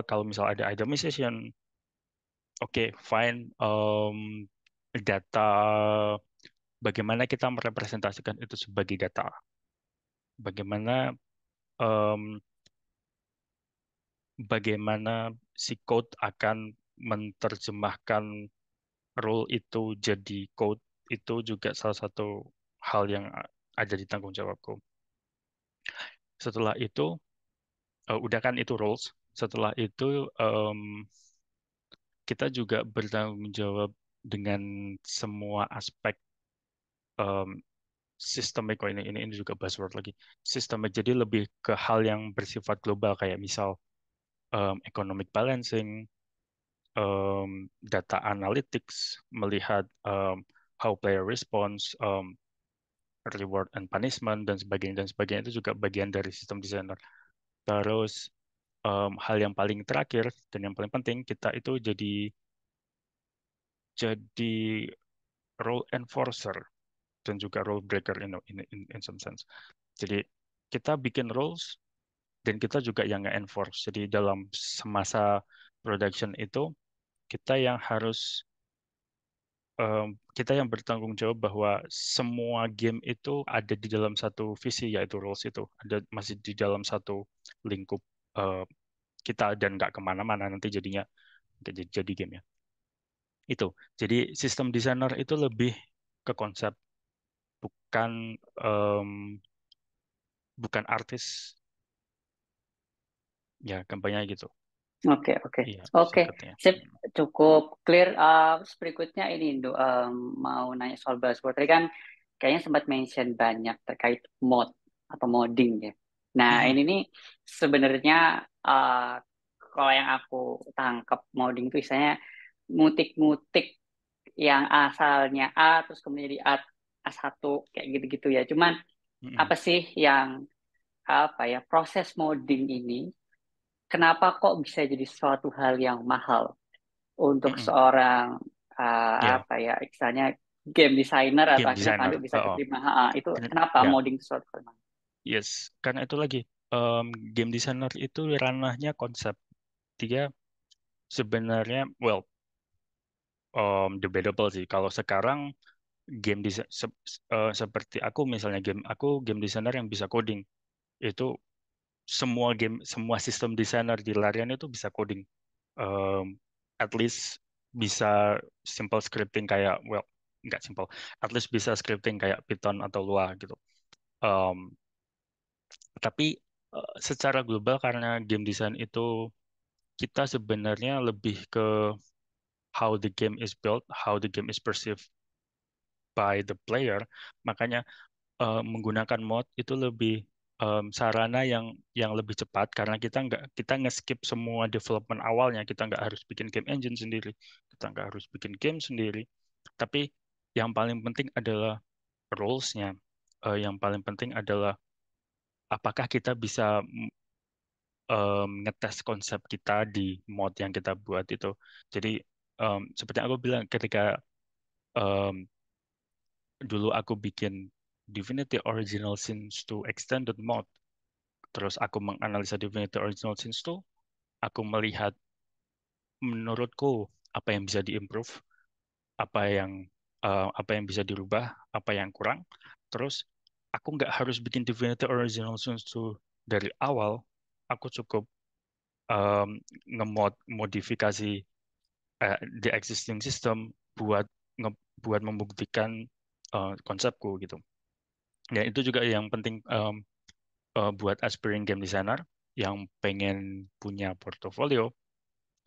Kalau misal ada itemization, oke, fine. Data, bagaimana kita merepresentasikan itu sebagai data? Bagaimana em, bagaimana si code akan menerjemahkan rule itu jadi code, itu juga salah satu hal yang ada di tanggung jawabku. Setelah itu, udah kan itu rules. Setelah itu kita juga bertanggung jawab dengan semua aspek em, sistemik. Oh, ini juga buzzword lagi. Sistemik, jadi lebih ke hal yang bersifat global kayak misal economic balancing, data analytics, melihat how player response, reward and punishment, dan sebagainya itu juga bagian dari sistem designer. Terus hal yang paling terakhir dan yang paling penting, kita itu jadi rule enforcer dan juga rule breaker in some sense. Jadi kita bikin rules dan kita juga yang nge-enforce. Jadi dalam semasa production itu kita yang harus kita yang bertanggung jawab bahwa semua game itu ada di dalam satu visi, yaitu rules itu ada masih di dalam satu lingkup eh, kita, dan nggak kemana-mana nanti jadinya nggak jadi game ya itu. Jadi sistem designer itu lebih ke konsep, bukan em, bukan artis ya, gampangnya gitu. Oke, oke. Iya, Oke, singkatnya. sip. Cukup clear. Terus berikutnya ini, mau nanya soal buzzword. Tadi kan kayaknya sempat mention banyak terkait mod atau modding ya. Nah, ini Mhm. nih sebenarnya kalau yang aku tangkap modding itu istilahnya ngutik-ngutik yang asalnya A terus kemudian jadi A1 kayak gitu-gitu ya. Cuman Mhm. apa sih yang apa ya proses modding ini? Kenapa kok bisa jadi suatu hal yang mahal untuk Mhm. seorang Ya, apa ya istilahnya game designer atau game akhirnya Pandu designer. bisa keterima. Ha, itu kenapa Ya, modding itu suatu hal? yes. Karena itu lagi, game designer itu ranahnya konsep. Dia sebenarnya, well, debatable sih. Kalau sekarang game design seperti aku misalnya game designer yang bisa coding itu semua sistem desainer di larian itu bisa coding. Um, at least bisa simple scripting kayak well nggak simple, at least bisa scripting kayak Python atau Lua gitu. Um, tapi secara global karena game design itu kita sebenarnya lebih ke how the game is built, how the game is perceived by the player, makanya menggunakan mod itu lebih sarana yang lebih cepat karena kita nge-skip semua development awalnya, kita nggak harus bikin game engine sendiri, kita nggak harus bikin game sendiri, tapi yang paling penting adalah rules-nya. Yang paling penting adalah apakah kita bisa ngetes konsep kita di mod yang kita buat itu. Jadi seperti yang aku bilang ketika em, dulu aku bikin Divinity Original Sin 2 Extended Mod. Terus aku menganalisa Divinity Original Sin 2, aku melihat menurutku apa yang bisa diimprove, apa yang bisa dirubah, apa yang kurang. Terus aku nggak harus bikin Divinity Original Sin 2 dari awal. Aku cukup ngemod modifikasi the existing system buat buat membuktikan konsepku gitu. Dan itu juga yang penting buat aspiring game designer yang pengen punya portofolio.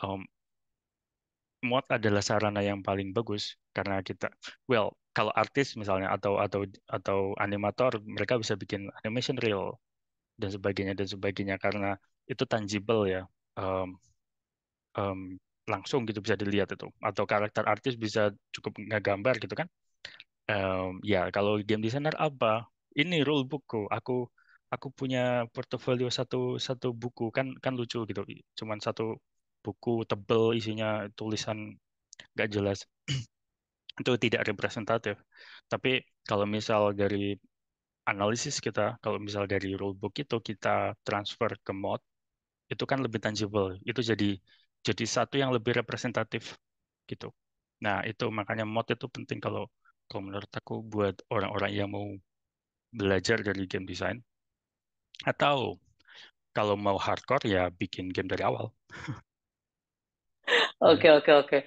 um, Mod adalah sarana yang paling bagus karena kita, well, kalau artis misalnya atau animator, mereka bisa bikin animation reel dan sebagainya karena itu tangible ya. Um, um, Langsung gitu bisa dilihat itu, atau karakter artis bisa cukup ngegambar gitu kan. Ya kalau game designer apa, ini rule bookku, aku punya portofolio satu satu buku, kan kan lucu gitu, cuman satu buku tebel isinya tulisan nggak jelas. Itu tidak representatif. Tapi kalau misal dari analisis kita, kalau misal dari rulebook itu kita transfer ke mod, itu kan lebih tangible. Itu jadi satu yang lebih representatif gitu. Nah, itu makanya mod itu penting kalau kalau menurut aku buat orang-orang yang mau belajar dari game design, atau kalau mau hardcore ya bikin game dari awal. Oke, Ya. oke, oke.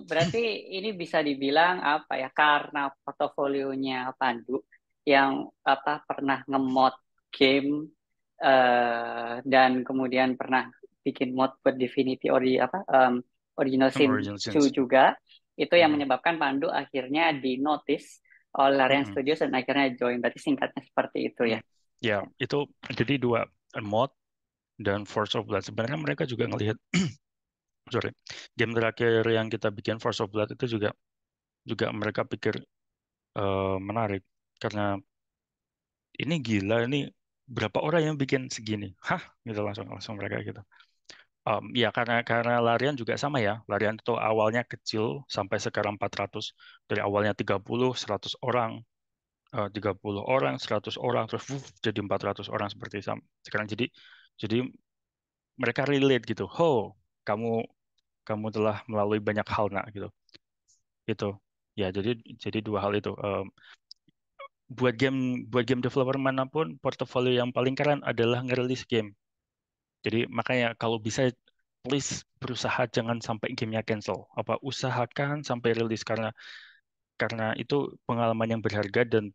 Berarti ini bisa dibilang apa ya? Karena portofolionya Pandu yang apa pernah ngemod game dan kemudian pernah bikin mod buat Divinity Original Sin Original 2 Sins. juga, itu yang Mhm. menyebabkan Pandu akhirnya di notice oleh Larian Mhm. Studios dan akhirnya join. Berarti singkatnya seperti itu ya. Mhm. Ya, itu jadi dua, mod dan Force of Blood. Sebenarnya mereka juga ngelihat, sorry, game terakhir yang kita bikin Force of Blood itu juga juga mereka pikir menarik karena ini gila, ini berapa orang yang bikin segini, hah, gitu langsung langsung mereka gitu. Ya karena Larian juga sama ya, Larian itu awalnya kecil sampai sekarang 400, dari awalnya 30 100 orang, 30 orang 100 orang, terus jadi 400 orang seperti sekarang. Jadi mereka relate gitu. Kamu kamu telah melalui banyak hal nak gitu. Itu. Ya, jadi dua hal itu. Buat game developer manapun, portofolio yang paling keren adalah ngerilis game. Jadi makanya kalau bisa please berusaha jangan sampai gamenya cancel. Apa usahakan sampai rilis karena itu pengalaman yang berharga dan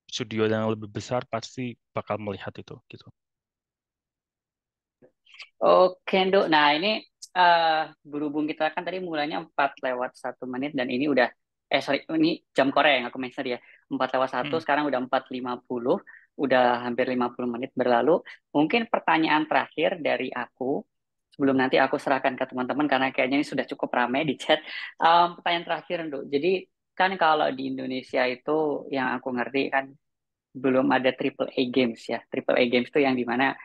studio yang lebih besar pasti bakal melihat itu gitu. Oke, Nduk. Nah, ini berhubung kita kan tadi mulanya 4 lewat 1 menit dan ini udah sorry, ini jam Korea yang aku mention ya. 4 lewat 1 Hmm, sekarang udah 4:50, udah hampir 50 menit berlalu. Mungkin pertanyaan terakhir dari aku sebelum nanti aku serahkan ke teman-teman karena kayaknya ini sudah cukup ramai di chat. Pertanyaan terakhir, Nduk. Jadi kan kalau di Indonesia itu yang aku ngerti kan belum ada triple A games ya. Triple A games itu yang dimana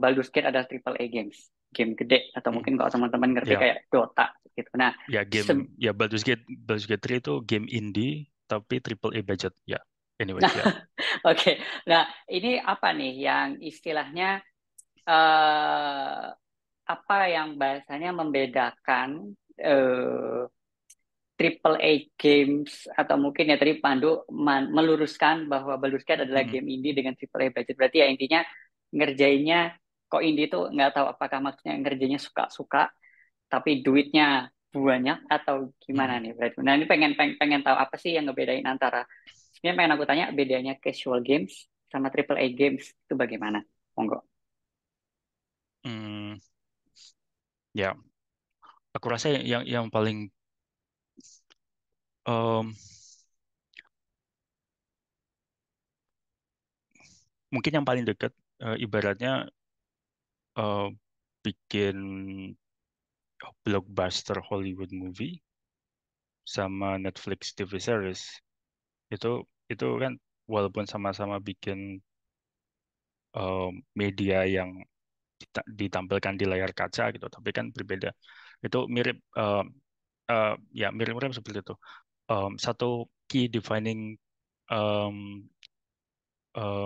Baldur's Gate adalah triple A games. game gede atau Mm. mungkin kalau teman-teman ngerti Ya, kayak Dota gitu. Nah, ya game se- ya Baldur's Gate 3 itu game indie tapi triple A budget. Ya, anyways ya. oke. Nah, ini apa nih yang istilahnya eh apa yang bahasanya membedakan eh, triple A games atau mungkin ya tadi Pandu meluruskan bahwa Baldur's Gate adalah Mm-mm. game indie dengan triple A budget. Berarti ya intinya ngerjainnya kok indie tuh nggak tahu apakah maksudnya ngerjainnya suka-suka tapi duitnya banyak atau gimana Mm-mm. nih berarti. Nah ini pengen tahu apa sih yang ngebedain antara sebenarnya pengen aku tanya bedanya casual games sama triple A games itu bagaimana? Monggo. Mm, ya, aku rasa yang paling em, mungkin yang paling dekat ibaratnya eh, bikin blockbuster Hollywood movie sama Netflix TV series itu itu kan walaupun sama-sama bikin media yang ditampilkan di layar kaca gitu, tapi kan berbeda. Itu mirip ya mirip-mirip seperti itu. Satu key defining um,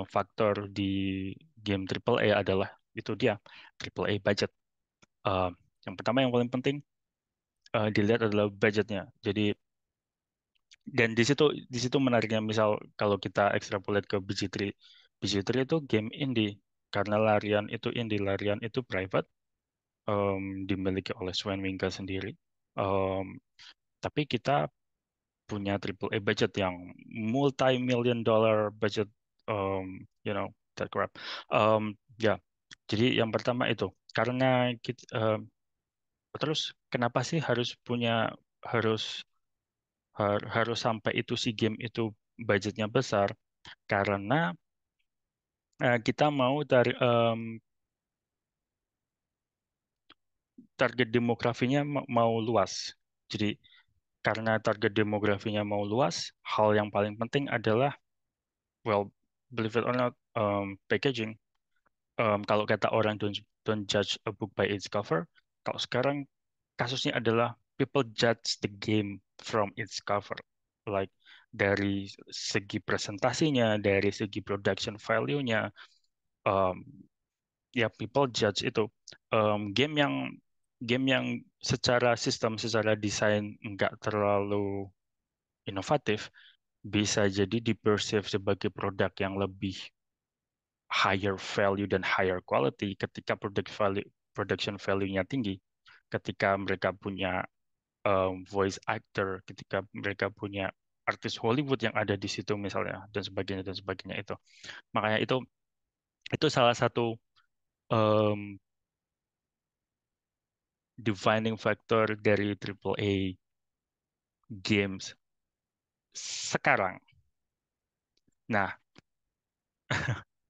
faktor di game triple A adalah itu dia triple A budget. Um, yang pertama yang paling penting dilihat adalah budgetnya. Jadi dan di situ menariknya misal kalau kita ekstrapolate ke BG3, BG3 itu game indie karena larian itu private, dimiliki oleh Sven Wingke sendiri. Em, tapi kita punya triple A budget yang multi-million dollar budget, you know, that crap. Ya, jadi yang pertama itu karena kita, terus kenapa sih harus harus sampai itu si game itu budgetnya besar? Karena kita mau dari target demografinya mau luas. Jadi karena target demografinya mau luas, hal yang paling penting adalah, well, believe it or not, packaging. Kalau kata orang don't judge a book by its cover. Kalau sekarang kasusnya adalah people judge the game from its cover. Like dari segi presentasinya, dari segi production value-nya, um, ya people judge itu. Game yang secara sistem, secara desain nggak terlalu inovatif, bisa jadi diperceive sebagai produk yang lebih higher value dan higher quality ketika production value-nya tinggi, ketika mereka punya voice actor, ketika mereka punya artis Hollywood yang ada di situ misalnya dan sebagainya itu. Makanya itu salah satu um, defining factor dari triple A games sekarang. Nah,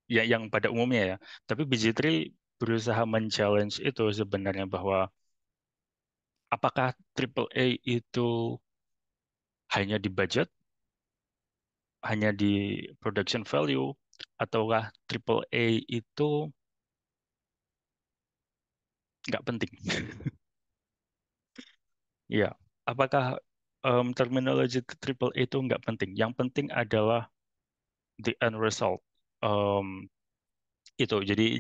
ya yang pada umumnya ya. Tapi BG3 berusaha men-challenge itu sebenarnya bahwa apakah triple A itu hanya di budget, hanya di production value, ataukah triple A itu nggak penting? Ya, apakah terminologi triple A itu nggak penting? Yang penting adalah the end result. Em, itu jadi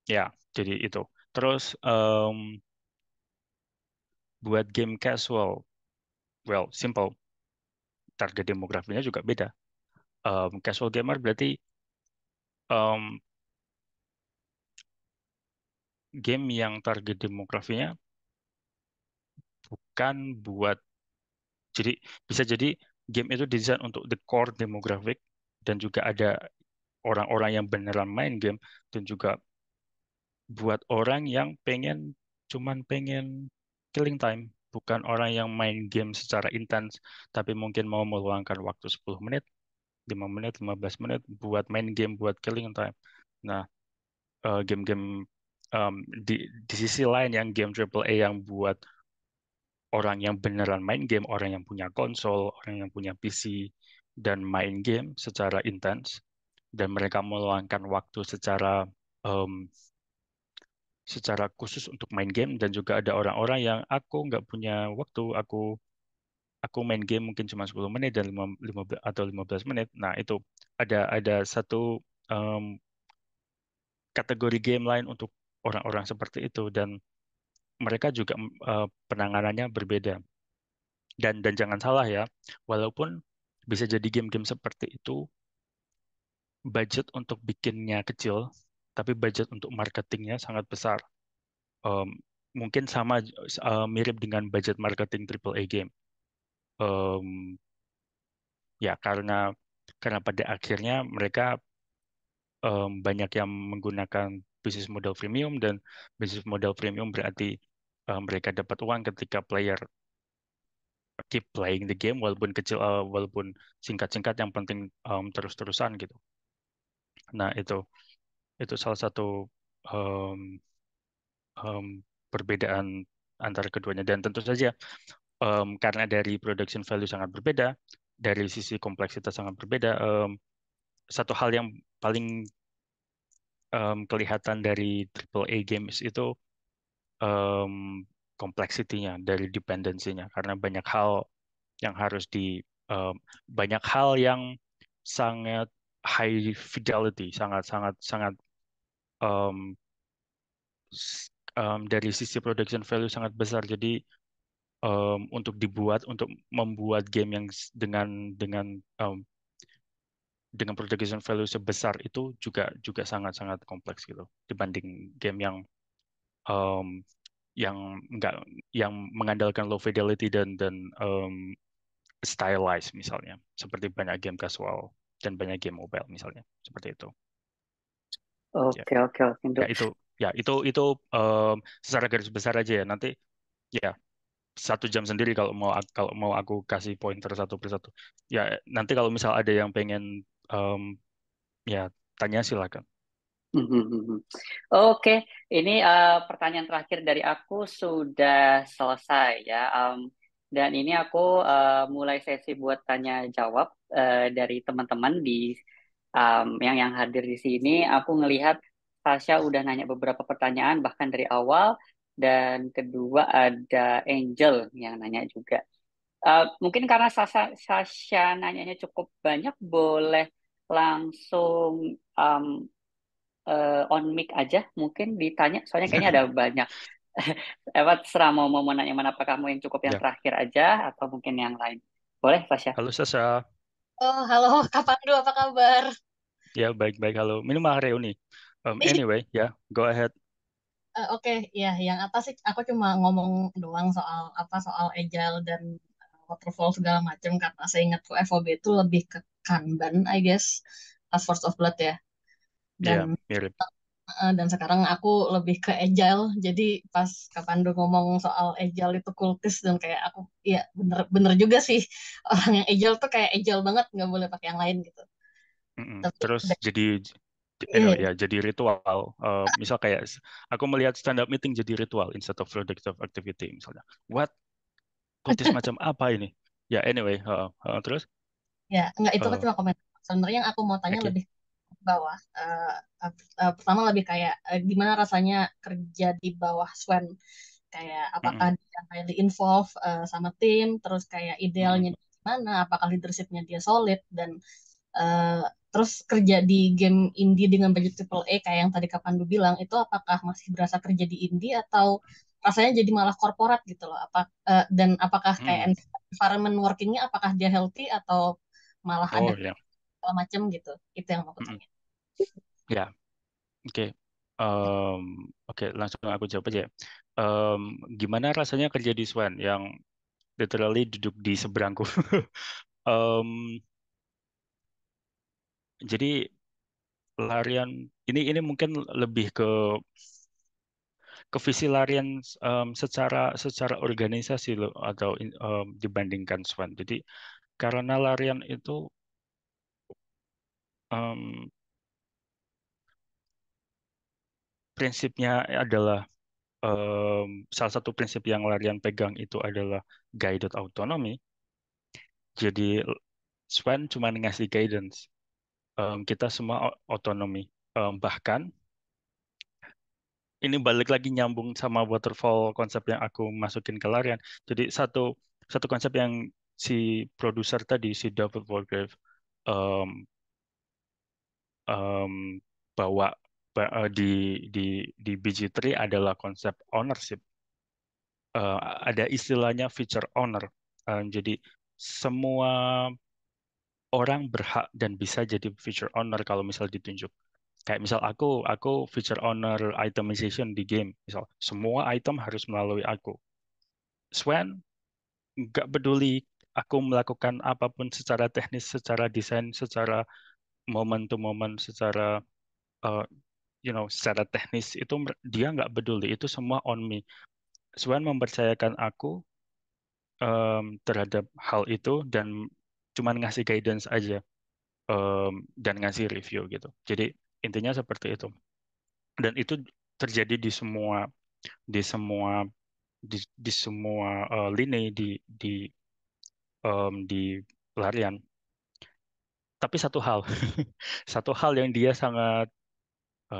ya jadi itu. Terus buat game casual, well simple, target demografinya juga beda. Casual gamer berarti em, game yang target demografinya bukan buat, jadi bisa jadi game itu desain untuk the core demographic dan juga ada orang-orang yang beneran main game dan juga buat orang yang cuman pengen killing time, bukan orang yang main game secara intens tapi mungkin mau meluangkan waktu 10 menit, 5 menit, 15 menit buat main game buat killing time. Nah, game-game um, di di sisi lain yang game triple A yang buat orang yang beneran main game, orang yang punya konsol, orang yang punya PC dan main game secara intens dan mereka meluangkan waktu secara em, secara khusus untuk main game, dan juga ada orang-orang yang aku nggak punya waktu, aku main game mungkin cuma 10 menit dan 15 atau 15 menit. Nah, itu ada satu em, kategori game lain untuk orang-orang seperti itu, dan mereka juga penanganannya berbeda. Dan jangan salah ya, walaupun bisa jadi game-game seperti itu budget untuk bikinnya kecil, tapi budget untuk marketingnya sangat besar. Em, Mungkin sama, mirip dengan budget marketing triple A game. Em, ya karena pada akhirnya mereka banyak yang menggunakan bisnis model premium, dan bisnis model premium berarti mereka dapat uang ketika player keep playing the game, walaupun kecil, walaupun singkat-singkat, yang penting terus-terusan gitu. Nah, itu salah satu em, em, perbedaan antara keduanya, dan tentu saja karena dari production value sangat berbeda, dari sisi kompleksitas sangat berbeda. Satu hal yang paling kelihatan dari triple A games itu kompleksitinya, dari dependensinya, karena yang harus di em, banyak hal yang sangat high fidelity, sangat sangat sangat em, dari sisi production value sangat besar. Jadi untuk membuat game yang dengan production value sebesar itu juga juga sangat sangat kompleks gitu, dibanding game em, yang enggak yang mengandalkan low fidelity dan stylized, misalnya seperti banyak game casual dan banyak game mobile misalnya, seperti itu. Ya, Oke, oke, oke. ya itu, itu em, secara garis besar aja ya. Nanti ya 1 jam sendiri kalau mau aku kasih pointer satu persatu. Ya, nanti kalau misal ada yang pengen em, ya tanya, silakan. Mhm. Oke, ini pertanyaan terakhir dari aku sudah selesai ya. Dan ini aku mulai sesi buat tanya jawab dari teman-teman yang hadir di sini. Aku ngelihat Tasya udah nanya beberapa pertanyaan bahkan dari awal, dan kedua ada Angel yang nanya juga. Mungkin karena Sasha nanyanya cukup banyak, boleh langsung on mic aja mungkin ditanya, soalnya kayaknya ada banyak. Terserah mau nanya mana, apakah mau yang cukup yang Ya, terakhir aja atau mungkin yang lain. Boleh, Tasya? halo Sasa. Oh, halo Kak Pandu, apa kabar? Ya, baik-baik. Halo. Minum reuni. Anyway, ya, go ahead. Oke, ya, yang atas sih aku cuma ngomong doang soal soal agile dan waterfall segala macam, karena saya ingatku FOB itu lebih ke Kanban, I guess, as Force of Blood ya. Dan Ya, mirip. dan sekarang aku lebih ke agile. Jadi pas Kak Pandu ngomong soal agile itu kultis, dan kayak aku, iya bener bener juga sih, orang yang agile tuh kayak agile banget, nggak boleh pakai yang lain gitu. Mm-mm. Tapi Terus anyway, iya, ya jadi ritual. Misal kayak aku melihat stand up meeting jadi ritual instead of productive activity misalnya. What? Kultis macam apa ini? Ya, anyway, terus, ya, enggak, itu kan uh, cuma komen. Sebenarnya yang aku mau tanya oke. lebih ke bawah. Pertama lebih kayak gimana rasanya kerja di bawah Swen? Kayak apakah Mm-mm. dia highly involved sama tim, terus kayak Mm-mm. idealnya gimana? Apakah leadershipnya dia solid, dan eh, terus kerja di game indie dengan budget triple A kayak yang tadi Kapandu bilang, itu apakah masih berasa kerja di indie atau rasanya jadi malah korporat gitu loh? Dan apakah kayak Mm. environment workingnya, apakah dia healthy atau malah ada Oh ya. segala macam gitu? Itu yang mau aku Mm-mm. tanya. Ya, oke. Em, oke, langsung aku jawab aja. Em, Gimana rasanya kerja di Swan yang literally duduk di seberangku? Em, jadi larian ini mungkin lebih ke visi larian secara secara organisasi loh, atau dibandingkan Swan. Jadi karena larian itu em, prinsipnya adalah, salah satu prinsip yang larian pegang itu adalah guided autonomy. Jadi Swan cuma ngasih guidance. Kita semua otonomi. Bahkan ini balik lagi nyambung sama waterfall konsep yang aku masukin ke Larian. Jadi satu satu konsep yang si produser tadi si David Wargrave em, em, bawa di BG3 adalah konsep ownership. Ada istilahnya feature owner. Jadi semua orang berhak dan bisa jadi feature owner kalau misal ditunjuk. Kayak misal aku feature owner itemization di game. Misal semua item harus melalui aku. Swan nggak peduli aku melakukan apapun secara teknis, secara desain, secara moment to moment, secara uh, secara teknis itu dia nggak peduli. Itu semua on me. Swan mempercayakan aku terhadap hal itu dan cuman ngasih guidance aja dan ngasih review gitu. Jadi intinya seperti itu. Dan itu terjadi di semua di semua lini di pelarian. Tapi satu hal, satu hal yang dia sangat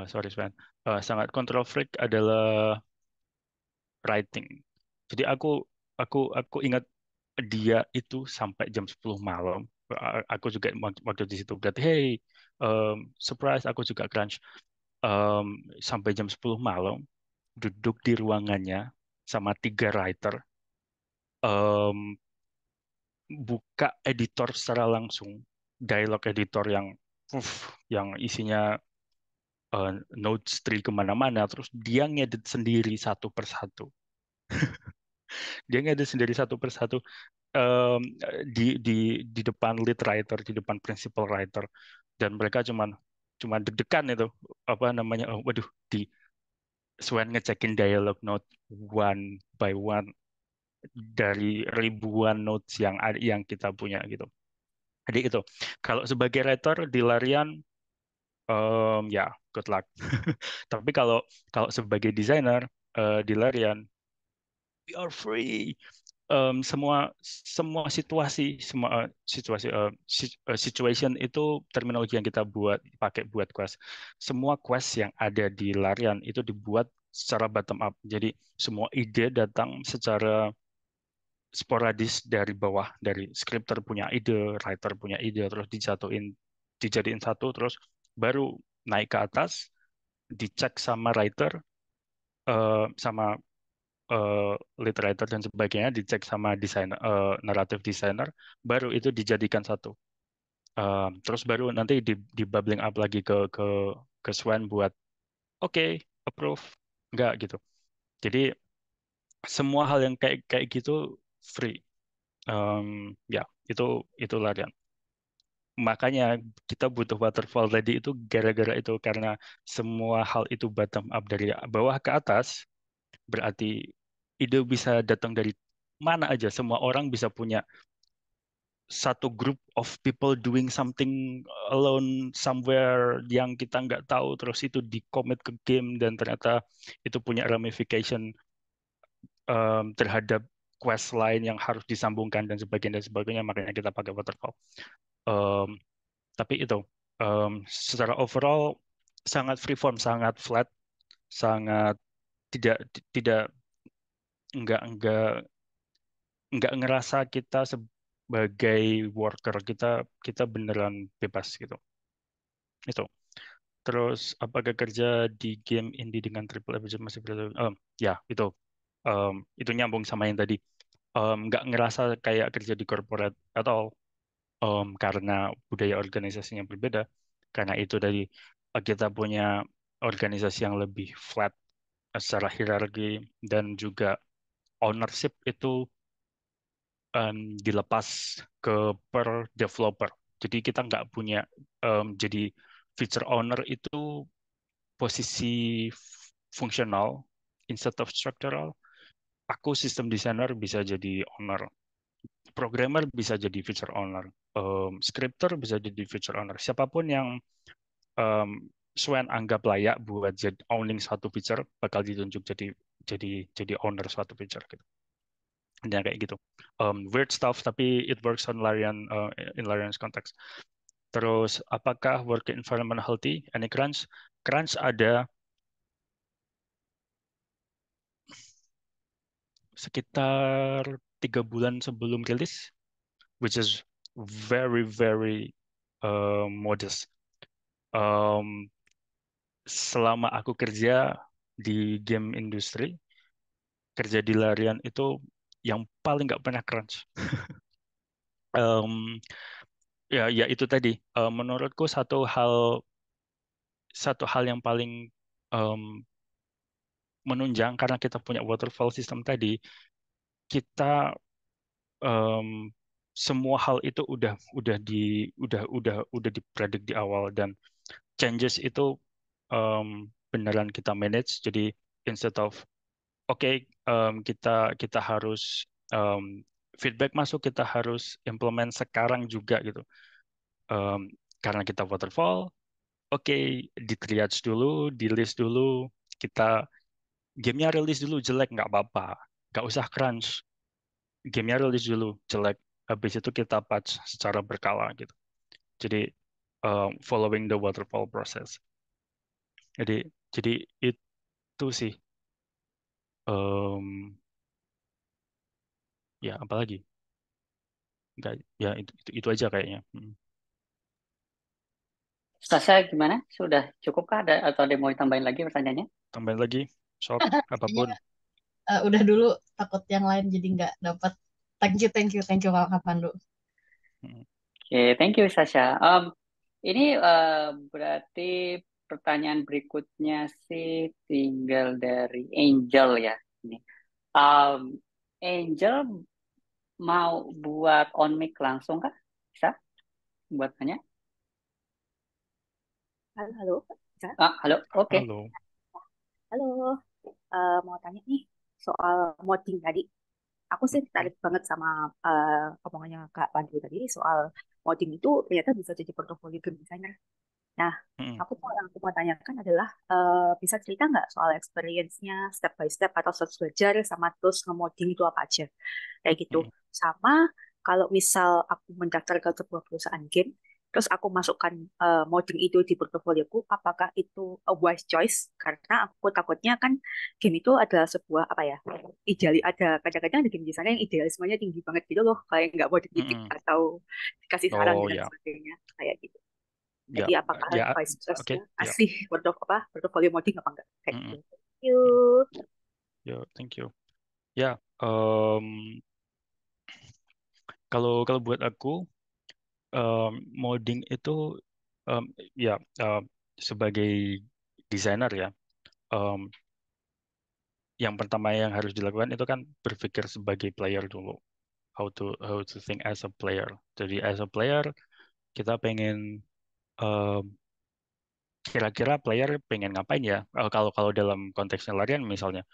sorry Sven, sangat control freak adalah writing. Jadi aku ingat dia itu sampai jam 10 malam. Aku juga waktu di situ berarti hey surprise aku juga crunch. Em, Sampai jam 10 malam duduk di ruangannya sama 3 writer, em, buka editor secara langsung, dialog editor yang isinya notes tree kemana-mana, terus dia ngedit sendiri satu persatu. Dia ngedit sendiri satu persatu em, di depan lead writer, di depan principal writer, dan mereka cuman cuman deg-degan itu apa namanya, oh, waduh, di Swan ngecekin dialog note one by one dari ribuan notes yang kita punya gitu. Jadi itu kalau sebagai writer di Larian ya good luck. Tapi kalau kalau sebagai desainer di Larian we are free. Semua semua situasi semua situasi situation itu terminologi yang kita pakai buat quest. Semua quest yang ada di Larian itu dibuat secara bottom up. Jadi semua ide datang secara sporadis dari bawah, dari scripter punya ide, writer punya ide, terus dijadiin satu, terus baru naik ke atas, dicek sama writer, sama lead writer dan sebagainya, dicek sama desainer, naratif designer, baru itu dijadikan satu. Terus baru nanti di bubbling up lagi ke Swan buat oke, approve, enggak gitu. Jadi semua hal yang kayak kayak gitu free. Ya, itu larian. Makanya kita butuh waterfall tadi itu gara-gara itu karena semua hal itu bottom up dari bawah ke atas, berarti ide bisa datang dari mana aja. Semua orang bisa punya satu group of people doing something alone somewhere yang kita nggak tahu, terus itu di commit ke game dan ternyata itu punya ramification terhadap quest lain yang harus disambungkan dan sebagainya, makanya kita pakai waterfall. Em, tapi itu secara overall sangat freeform, sangat flat, sangat tidak tidak nggak nggak ngerasa kita sebagai worker, kita kita beneran bebas gitu. Itu. Terus apakah kerja di game indie dengan triple A budget masih berlaku? Ya itu itu nyambung sama yang tadi. Nggak ngerasa kayak kerja di corporate atau karena budaya organisasinya berbeda. Karena itu dari kita punya organisasi yang lebih flat secara hierarki dan juga ownership itu dilepas ke per developer. Jadi kita nggak punya jadi feature owner itu posisi fungsional instead of structural. Aku sistem designer bisa jadi owner, programmer bisa jadi feature owner, scripter bisa jadi feature owner. Siapapun yang um, Swan anggap layak buat jadi owning suatu feature bakal ditunjuk jadi owner suatu feature gitu. Dan kayak gitu. Weird stuff tapi it works on Larian in Larian's context. Terus apakah work environment healthy? Any crunch? Crunch ada sekitar 3 bulan sebelum rilis, which is very very modest. Um, Selama aku kerja di game industri, kerja di Larian itu yang paling nggak pernah crunch. Em, ya itu tadi. Menurutku satu hal yang paling em, menunjang karena kita punya waterfall system tadi, kita em, semua hal itu udah dipredik di awal, dan changes itu beneran kita manage. Jadi instead of oke, kita kita harus em, feedback masuk, kita harus implement sekarang juga gitu. Em, karena kita waterfall, oke, di triage dulu, di list dulu, kita gamenya rilis dulu jelek nggak apa-apa, nggak usah crunch. Gamenya rilis dulu jelek, habis itu kita patch secara berkala gitu. Jadi following the waterfall process. Jadi jadi itu sih. Em, ya apalagi? Nggak, ya itu aja kayaknya. Sasha gimana? Sudah cukup kah atau ada yang mau ditambahin lagi pertanyaannya? Tambahin lagi, short Kayaknya apapun. udah dulu, takut yang lain jadi nggak dapat. Thank you Kak Pandu. Hmm. Oke, thank you Sasha. Ini berarti pertanyaan berikutnya sih tinggal dari Angel ya. Ini. Um, Angel mau buat on mic langsung kah? Bisa buat tanya? Halo, halo, bisa? Halo, oke. Halo. Halo, mau tanya nih soal modding tadi. Aku sih tertarik banget sama omongannya Kak Pandu tadi soal modding itu ternyata bisa jadi portofolio game designer. Nah, Hmm. aku mau tanyakan adalah bisa cerita nggak soal experience-nya step by step atau terus belajar sama terus nge-modding itu apa aja? Kayak gitu. Hmm. Sama kalau misal aku mendaftar ke sebuah perusahaan game, terus aku masukkan modding itu di portofolioku, apakah itu a wise choice? Karena aku takutnya kan game itu adalah sebuah apa ya? Ada kadang-kadang ada game designer yang idealismenya tinggi banget gitu loh, kayak nggak mau dikritik Hmm. atau dikasih saran Oh dan ya, sebagainya kayak gitu. ya, Jadi apakah ya, vice oke, versa ya. asli portofolio modding apa enggak? Kayak Hmm. gitu. Thank you. Ya, thank you. Ya, kalau kalau buat aku, modding itu em, ya sebagai desainer ya, em, yang pertama yang harus dilakukan itu kan berpikir sebagai player dulu. How to think as a player. Jadi as a player kita pengen em, kira-kira player pengen ngapain ya? Kalau kalau dalam konteksnya larian misalnya,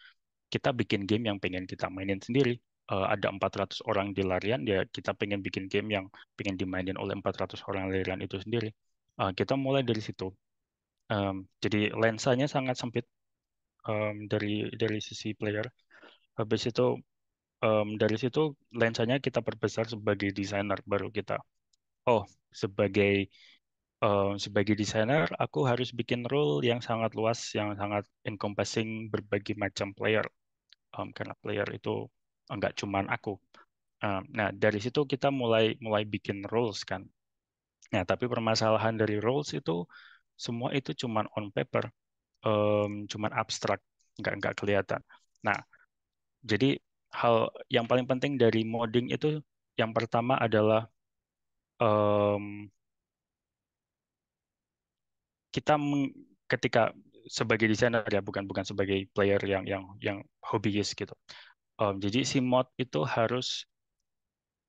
kita bikin game yang pengen kita mainin sendiri. Ada 400 orang di larian, ya kita pengen bikin game yang pengen dimainin oleh 400 orang larian itu sendiri. Kita mulai dari situ. Jadi lensanya sangat sempit dari sisi player. Habis itu dari situ lensanya kita perbesar sebagai desainer, baru kita. Oh, sebagai sebagai desainer, aku harus bikin role yang sangat luas, yang sangat encompassing berbagai macam player. Karena player itu enggak cuman aku. Nah, dari situ kita mulai mulai bikin roles kan. Nah, tapi permasalahan dari roles itu semua itu cuman on paper, cuman abstrak, nggak kelihatan. Nah, jadi hal yang paling penting dari modding itu yang pertama adalah em, kita ketika sebagai desainer ya, bukan bukan sebagai player yang hobiis gitu. Jadi si mod itu harus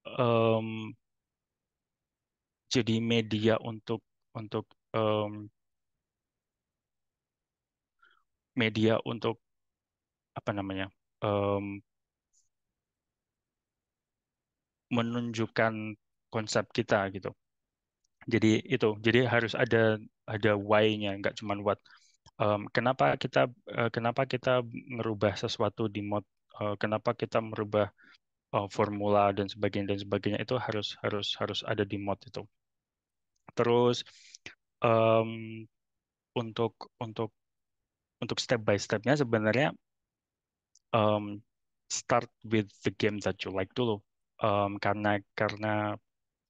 em, jadi media untuk media untuk apa namanya, em, menunjukkan konsep kita gitu. Jadi harus ada why-nya, nggak cuma what. Kenapa kita merubah sesuatu di mod, kenapa kita merubah formula dan sebagainya itu harus harus harus ada di mod itu. Terus em, untuk untuk step by stepnya sebenarnya, em, start with the game that you like dulu. Karena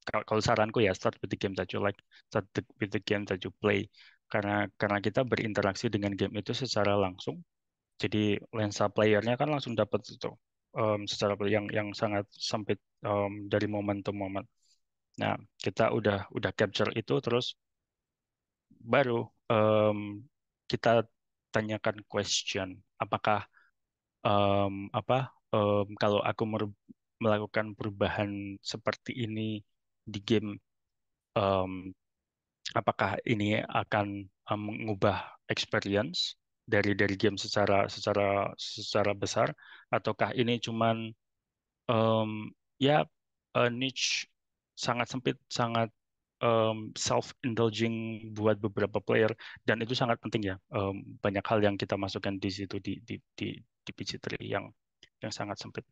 kalau saranku ya start with the game that you like, with the game that you play. Karena kita berinteraksi dengan game itu secara langsung. Jadi lensa playernya kan langsung dapat itu secara yang sangat sempit dari momen ke momen. Nah, kita udah capture itu, terus baru kita tanyakan question, apakah kalau aku melakukan perubahan seperti ini di game, apakah ini akan mengubah experience dari game secara besar, ataukah ini cuman ya niche sangat sempit, sangat self-indulging buat beberapa player, dan itu sangat penting ya. Banyak hal yang kita masukkan di situ di PC3 yang sangat sempit.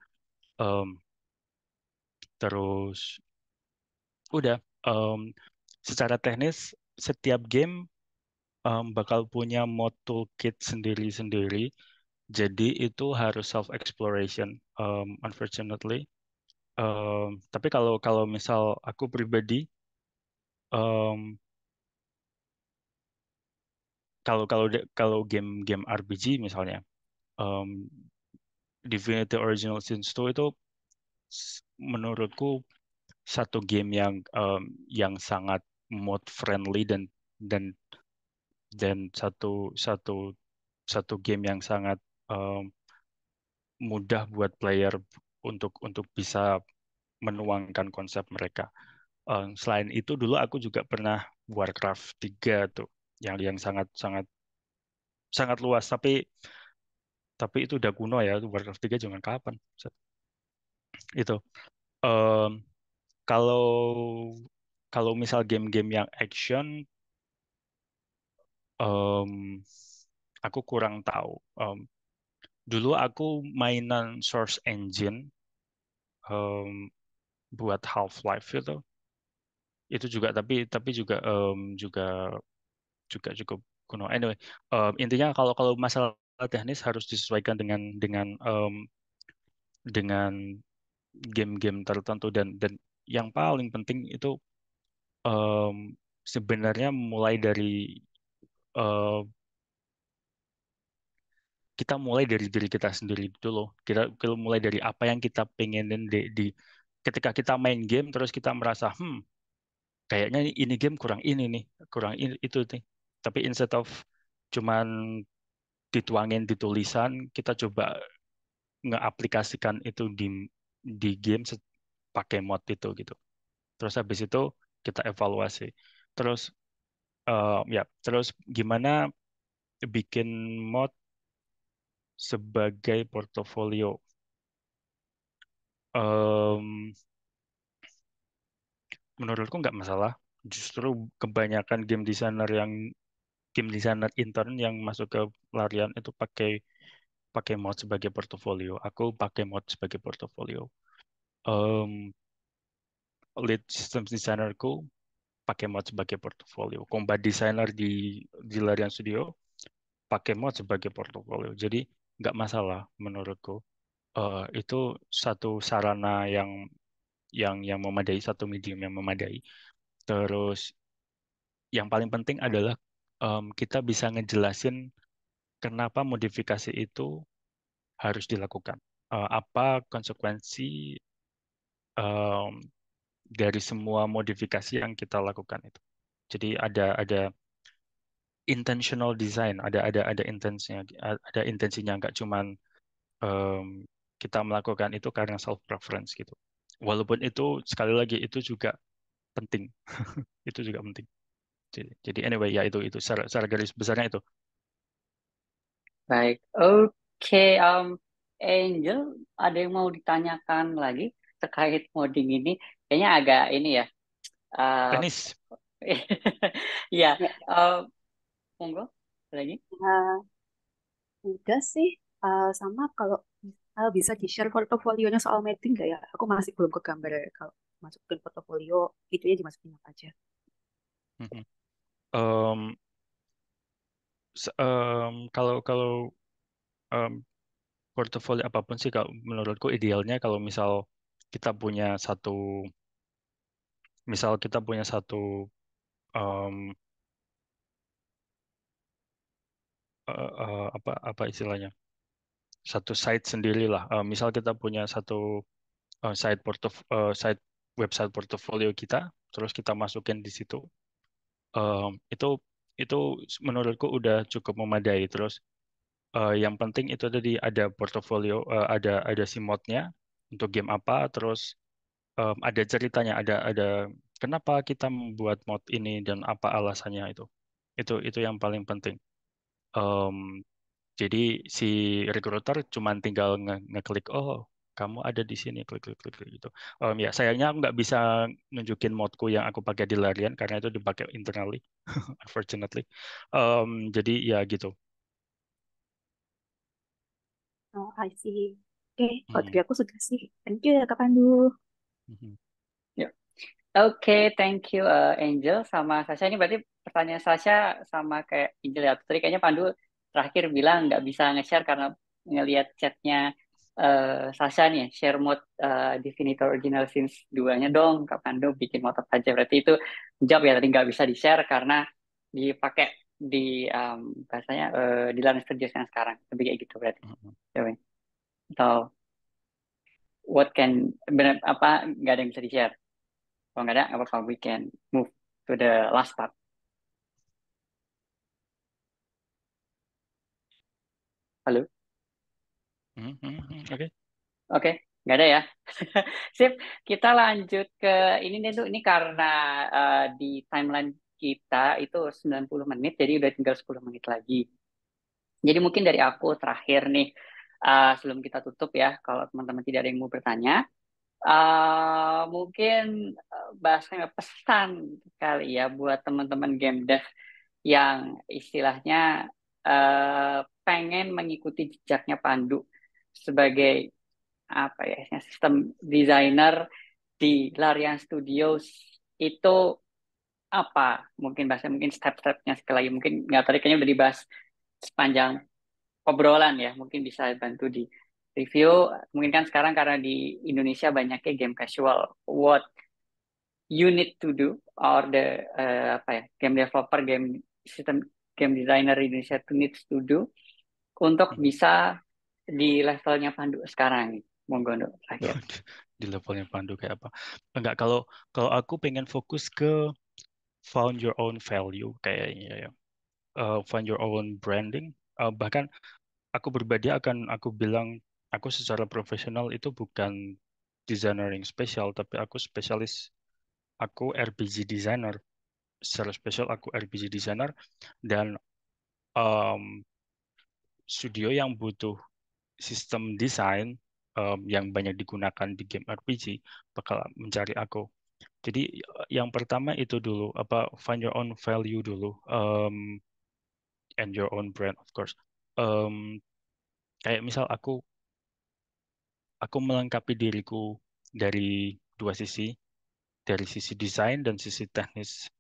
Terus udah secara teknis setiap game bakal punya mod toolkit sendiri-sendiri, jadi itu harus self exploration, unfortunately. Tapi kalau misal aku pribadi, um, kalau game-game RPG misalnya, um, Divinity Original Sin 2 itu menurutku satu game yang sangat mod friendly, dan satu satu satu game yang sangat um, mudah buat player untuk bisa menuangkan konsep mereka. Selain itu dulu aku juga pernah Warcraft 3 tuh, yang sangat sangat sangat luas, tapi itu udah kuno ya. Warcraft 3 jangan kapan itu. Em, kalau kalau misal game-game yang action, em, aku kurang tahu. Dulu aku mainan Source Engine em, buat Half-Life itu juga, tapi juga cukup kuno. Anyway, intinya kalau masalah teknis harus disesuaikan dengan game-game tertentu, dan yang paling penting itu sebenarnya mulai dari eh, kita mulai dari diri kita sendiri dulu. Kita mulai dari apa yang kita pengenin ketika kita main game, terus kita merasa kayaknya ini game kurang ini nih, kurang ini itu nih. Tapi instead of cuman dituangin di tulisan, kita coba ngeaplikasikan itu di game pakai mod itu gitu. Terus habis itu kita evaluasi. Terus terus gimana bikin mod sebagai portofolio. Em, Menurutku nggak masalah. Justru kebanyakan game designer intern yang masuk ke pelarian itu pakai pakai mod sebagai portofolio. Aku pakai mod sebagai portofolio. Em, Lead systems designerku pakai mod sebagai portofolio. Combat designer di Larian Studio pakai mod sebagai portofolio. Jadi nggak masalah menurutku. Itu satu sarana yang memadai, satu medium yang memadai. Terus yang paling penting adalah kita bisa ngejelasin kenapa modifikasi itu harus dilakukan. Apa konsekuensi em, dari semua modifikasi yang kita lakukan itu. Jadi ada intentional design, ada intensinya, nggak cuman em, kita melakukan itu karena self preference gitu. Walaupun itu sekali lagi itu juga penting, itu juga penting. Jadi anyway ya itu secara garis besarnya itu. Baik, oke. Angel, ada yang mau ditanyakan lagi terkait modding ini? Kayaknya agak ini ya. Uh, Tenis. ya, Ya, uh, monggo lagi. eh, udah sih. Sama kalau bisa di-share portofolionya soal meeting nggak ya? Aku masih belum kegambar kalau masukin portofolio, itunya dimasukin apa aja. Mhm. Em, kalau kalau em, portofolio apapun sih kalau menurutku idealnya kalau kita punya satu misal kita punya satu em, apa istilahnya satu site sendiri lah. Misal kita punya satu site website portofolio kita, terus kita masukin di situ. Itu menurutku udah cukup memadai. Terus yang penting itu tadi ada portofolio, ada si modnya untuk game apa, terus ada ceritanya, ada kenapa kita membuat mod ini dan apa alasannya itu. Itu yang paling penting. Em, jadi si recruiter cuman tinggal ngeklik, oh kamu ada di sini, klik klik klik klik gitu. Ya sayangnya aku nggak bisa nunjukin modku yang aku pakai di Larian karena itu dipakai internally, unfortunately. Jadi ya gitu. Oh, I see. Oke, kalau dari Mhm, aku sudah sih. Thank you ya Kak Pandu. mhm, Ya. Oke, thank you Angel sama Sasha. Ini berarti pertanyaan Sasha sama kayak Angel ya. Tadi kayaknya Pandu terakhir bilang nggak bisa nge-share karena ngelihat chatnya Sasha nih, share mode Definitor Original Sins 2-nya dong. Kak Pandu bikin mode apa aja. Berarti itu jawab ya tadi nggak bisa di-share karena dipakai di bahasanya di Larian Studios yang sekarang. Lebih kayak gitu berarti. mhm. Coba. Atau what can benar apa nggak ada yang bisa di-share. Kalau nggak ada, nggak apa-apa. We can move to the last part. Halo? Mhm, mhm, mhm. Oke. Oke, nggak ada ya. Sip, kita lanjut ke ini deh tuh. Ini karena di timeline kita itu 90 menit, jadi udah tinggal 10 menit lagi. Jadi mungkin dari aku terakhir nih, sebelum kita tutup ya, kalau teman-teman tidak ada yang mau bertanya, mungkin bahasanya pesan kali ya buat teman-teman game dev yang istilahnya pengen mengikuti jejaknya Pandu sebagai apa ya sistem desainer di Larian Studios itu apa mungkin bahasa mungkin step-stepnya sekali lagi mungkin nggak tadi kayaknya udah dibahas sepanjang obrolan ya mungkin bisa bantu di review mungkin kan sekarang karena di Indonesia banyaknya game casual what you need to do or the apa ya game developer game system game designer Indonesia to needs to do untuk Mhm. bisa di levelnya Pandu sekarang monggo Nduk, terakhir. Di levelnya Pandu kayak apa? Enggak, kalau kalau aku pengen fokus ke found your own value kayaknya ya. Find your own branding. Bahkan aku pribadi aku bilang aku secara profesional itu bukan desainer yang spesial, tapi aku spesialis. Aku RPG designer. Secara spesial aku RPG designer dan um, studio yang butuh sistem desain yang banyak digunakan di game RPG bakal mencari aku. Jadi yang pertama itu dulu apa find your own value dulu and your own brand of course. Um, Kayak misal aku melengkapi diriku dari dua sisi, dari sisi desain dan sisi teknis.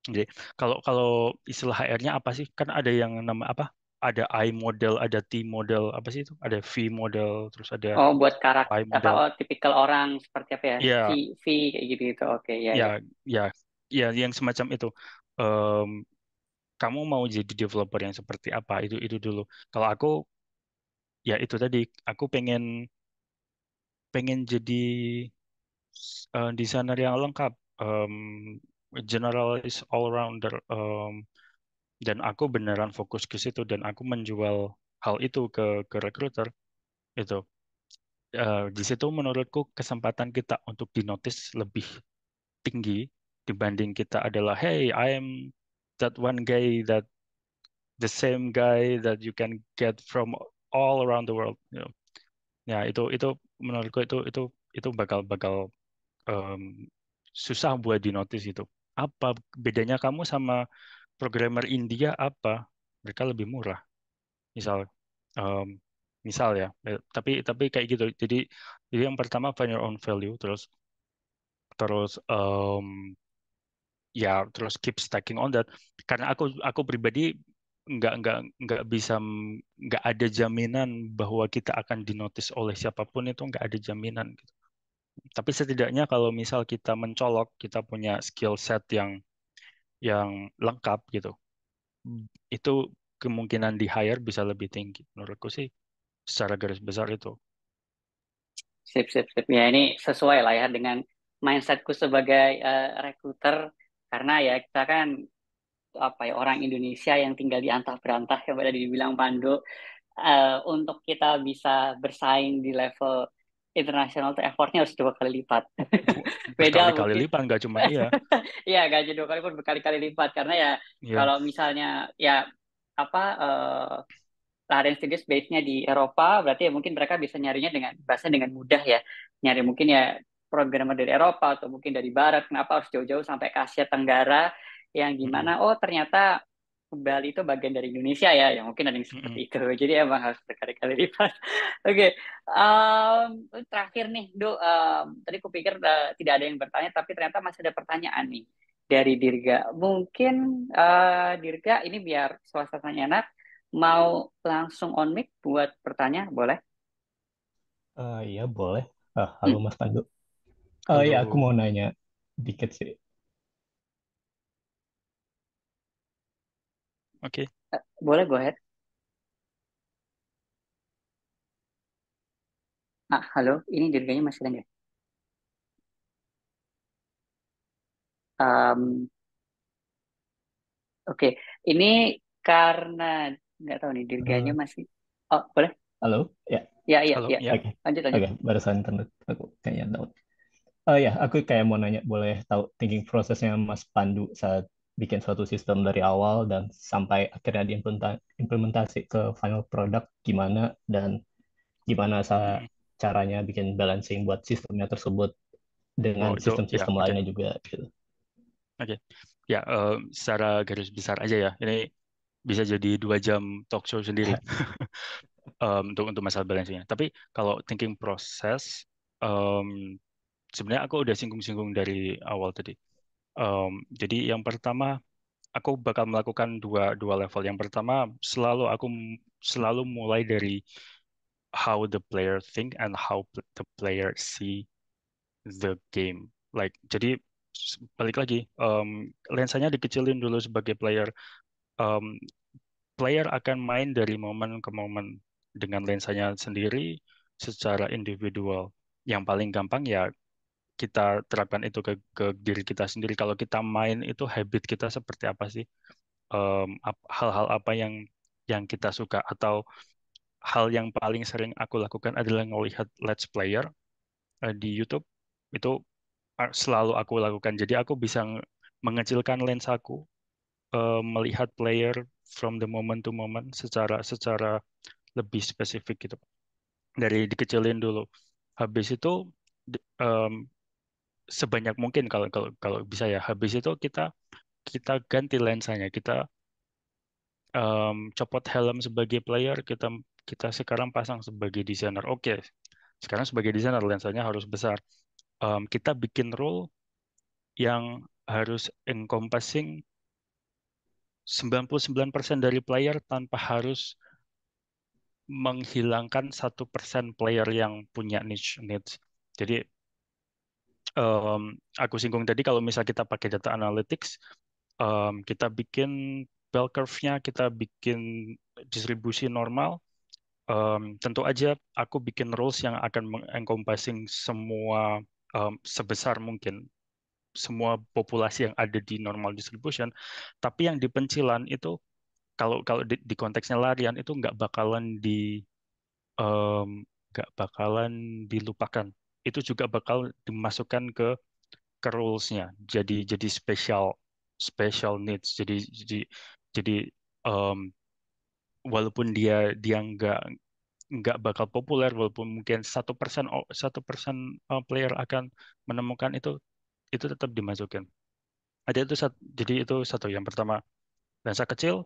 Jadi kalau kalau istilah HR-nya apa sih? Kan ada yang nama apa? Ada I model, ada T model, apa sih itu? Ada V model, terus ada Oh, buat karakter Y apa model. oh, tipikal orang seperti apa ya? V Ya, V kayak gitu gitu. Oke, ya ya, ya. ya, ya, yang semacam itu. Em, Kamu mau jadi developer yang seperti apa? Itu dulu. Kalau aku, ya itu tadi. Aku pengen pengen jadi desainer yang lengkap, generalist all rounder, dan aku beneran fokus ke situ dan aku menjual hal itu ke recruiter itu. Di situ menurutku kesempatan kita untuk dinotis lebih tinggi dibanding kita adalah hey I am that one guy that the same guy that you can get from all around the world. Ya itu menurutku itu bakal bakal em, susah buat dinotis itu. Apa bedanya kamu sama programmer India apa? Mereka lebih murah. Misal, em, misal ya. Tapi kayak gitu. Jadi yang pertama find your own value, terus terus ya terus keep stacking on that. Karena aku pribadi nggak bisa nggak ada jaminan bahwa kita akan dinotis oleh siapapun, itu nggak ada jaminan gitu. Tapi setidaknya kalau misal kita mencolok, kita punya skill set yang lengkap gitu, itu kemungkinan di hire bisa lebih tinggi. Menurutku sih secara garis besar itu. Sip, sip, sip. Ya, ini sesuai lah ya dengan mindsetku sebagai recruiter. Karena ya kita kan apa ya orang Indonesia yang tinggal di antah berantah yang pada dibilang Pandu. Untuk kita bisa bersaing di level internasional tuh effortnya harus 2 kali lipat. Beda Berkali-kali mungkin. lipat, nggak cuma iya. Iya, gaji 2 kali pun berkali-kali lipat. Karena ya Iya. kalau misalnya ya apa Larian Studios base-nya di Eropa, berarti ya mungkin mereka bisa nyarinya dengan bahasa dengan mudah ya. Nyari mungkin ya programmer dari Eropa atau mungkin dari Barat. Kenapa harus jauh-jauh sampai ke Asia Tenggara yang Mm-mm. gimana? Oh ternyata Bali itu bagian dari Indonesia ya. Yang mungkin ada yang seperti Mm-mm. itu. Jadi emang harus berkali-kali lipat. Oke, terakhir nih, tadi kupikir tidak ada yang bertanya, tapi ternyata masih ada pertanyaan nih dari Dirga. Mungkin Dirga ini biar suasananya enak. Mau langsung on mic buat bertanya, boleh? Iya boleh. Halo Hmm, Mas Pandu. Ya aku Halo. mau nanya dikit sih. Oke. boleh, go ahead. Halo, ini dirganya masih ada nggak? Um, Oke, ini karena nggak tahu nih dirganya Eh, masih. Oh, boleh? Halo, ya. Ya, iya, Halo. iya. Ya. Oke, Lanjut, lanjut. oke. Barusan internet aku kayaknya down. Ya, aku kayak mau nanya, boleh tahu thinking prosesnya Mas Pandu saat bikin suatu sistem dari awal dan sampai akhirnya diimplementasi ke final product gimana, dan gimana Mm-mm. caranya bikin balancing buat sistemnya tersebut dengan Oh, itu ya. sistem-sistem Oke. lainnya juga gitu. Oke. Ya, secara garis besar aja ya. Ini bisa jadi 2 jam talk show sendiri untuk masalah balancingnya. Tapi kalau thinking process, em, sebenarnya aku udah singgung-singgung dari awal tadi. Jadi yang pertama, aku bakal melakukan dua dua level. Yang pertama, selalu mulai dari how the player think and how the player see the game. Like, jadi balik lagi, lensanya dikecilin dulu sebagai player. Um, Player akan main dari momen ke momen dengan lensanya sendiri secara individual. Yang paling gampang ya kita terapkan itu ke diri kita sendiri. Kalau kita main itu habit kita seperti apa sih? Hal-hal apa yang kita suka, atau hal yang paling sering aku lakukan adalah melihat let's player di YouTube. Itu selalu aku lakukan. Jadi aku bisa mengecilkan lensaku, melihat player from the moment to moment secara secara lebih spesifik gitu. Dari dikecilin dulu. Habis itu sebanyak mungkin, kalau kalau kalau bisa ya. Habis itu kita kita ganti lensanya. Kita copot helm sebagai player, kita kita sekarang pasang sebagai desainer. Oke, sekarang sebagai desainer lensanya harus besar. Kita bikin rule yang harus encompassing 99% dari player tanpa harus menghilangkan 1% player yang punya niche needs. Jadi aku singgung tadi, kalau misal kita pakai data analytics, kita bikin bell curve-nya, kita bikin distribusi normal. Tentu aja aku bikin rules yang akan mengencompassing semua, sebesar mungkin semua populasi yang ada di normal distribution. Tapi yang di pencilan itu, kalau kalau di konteksnya larian itu em, nggak bakalan dilupakan. Itu juga bakal dimasukkan ke rules-nya. Jadi special needs. Jadi em, walaupun dia dia nggak bakal populer, walaupun mungkin 1% player akan menemukan itu tetap dimasukin. Jadi itu satu. Yang pertama, lensa kecil,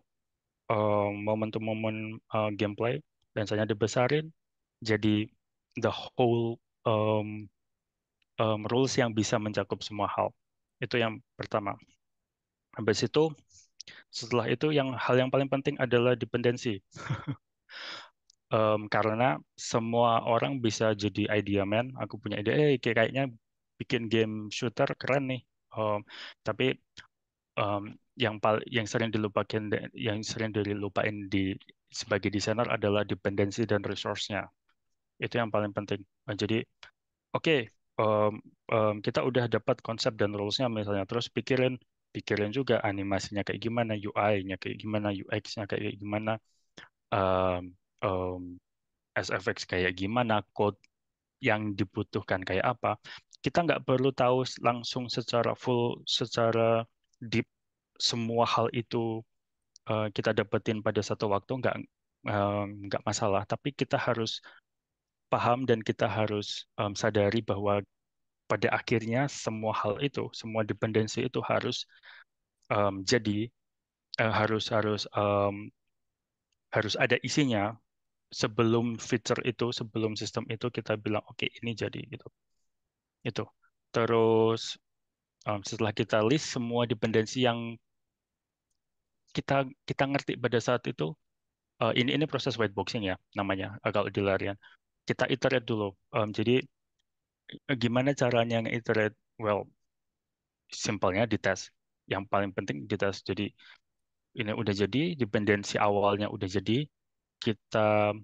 momen to momen gameplay, lensanya dibesarin, jadi the whole rules yang bisa mencakup semua hal. Itu yang pertama. Habis itu Setelah itu hal yang paling penting adalah dependensi. Karena semua orang bisa jadi idea man. Aku punya ide, kayaknya bikin game shooter keren nih. Tapi yang sering dilupain sebagai desainer adalah dependensi dan resource-nya. Itu yang paling penting. Jadi oke, kita udah dapat konsep dan rules-nya misalnya, terus pikirin juga animasinya kayak gimana, UI-nya kayak gimana, UX-nya kayak gimana, um, um, SFX kayak gimana, code yang dibutuhkan kayak apa. Kita nggak perlu tahu langsung secara deep semua hal itu kita dapetin pada satu waktu, nggak masalah. Tapi kita harus paham dan kita harus sadari bahwa pada akhirnya semua hal itu, semua dependensi itu harus jadi harus ada isinya sebelum feature itu, sebelum sistem itu kita bilang oke ini jadi gitu. Itu. Terus setelah kita list semua dependensi yang kita kita ngerti pada saat itu, ini proses whiteboxing ya namanya kalau di larian. Kita iterate dulu. Jadi gimana caranya nge-iterate? Well, simpelnya dites. Yang paling penting dites. Jadi ini udah jadi, dependensi awalnya udah jadi, kita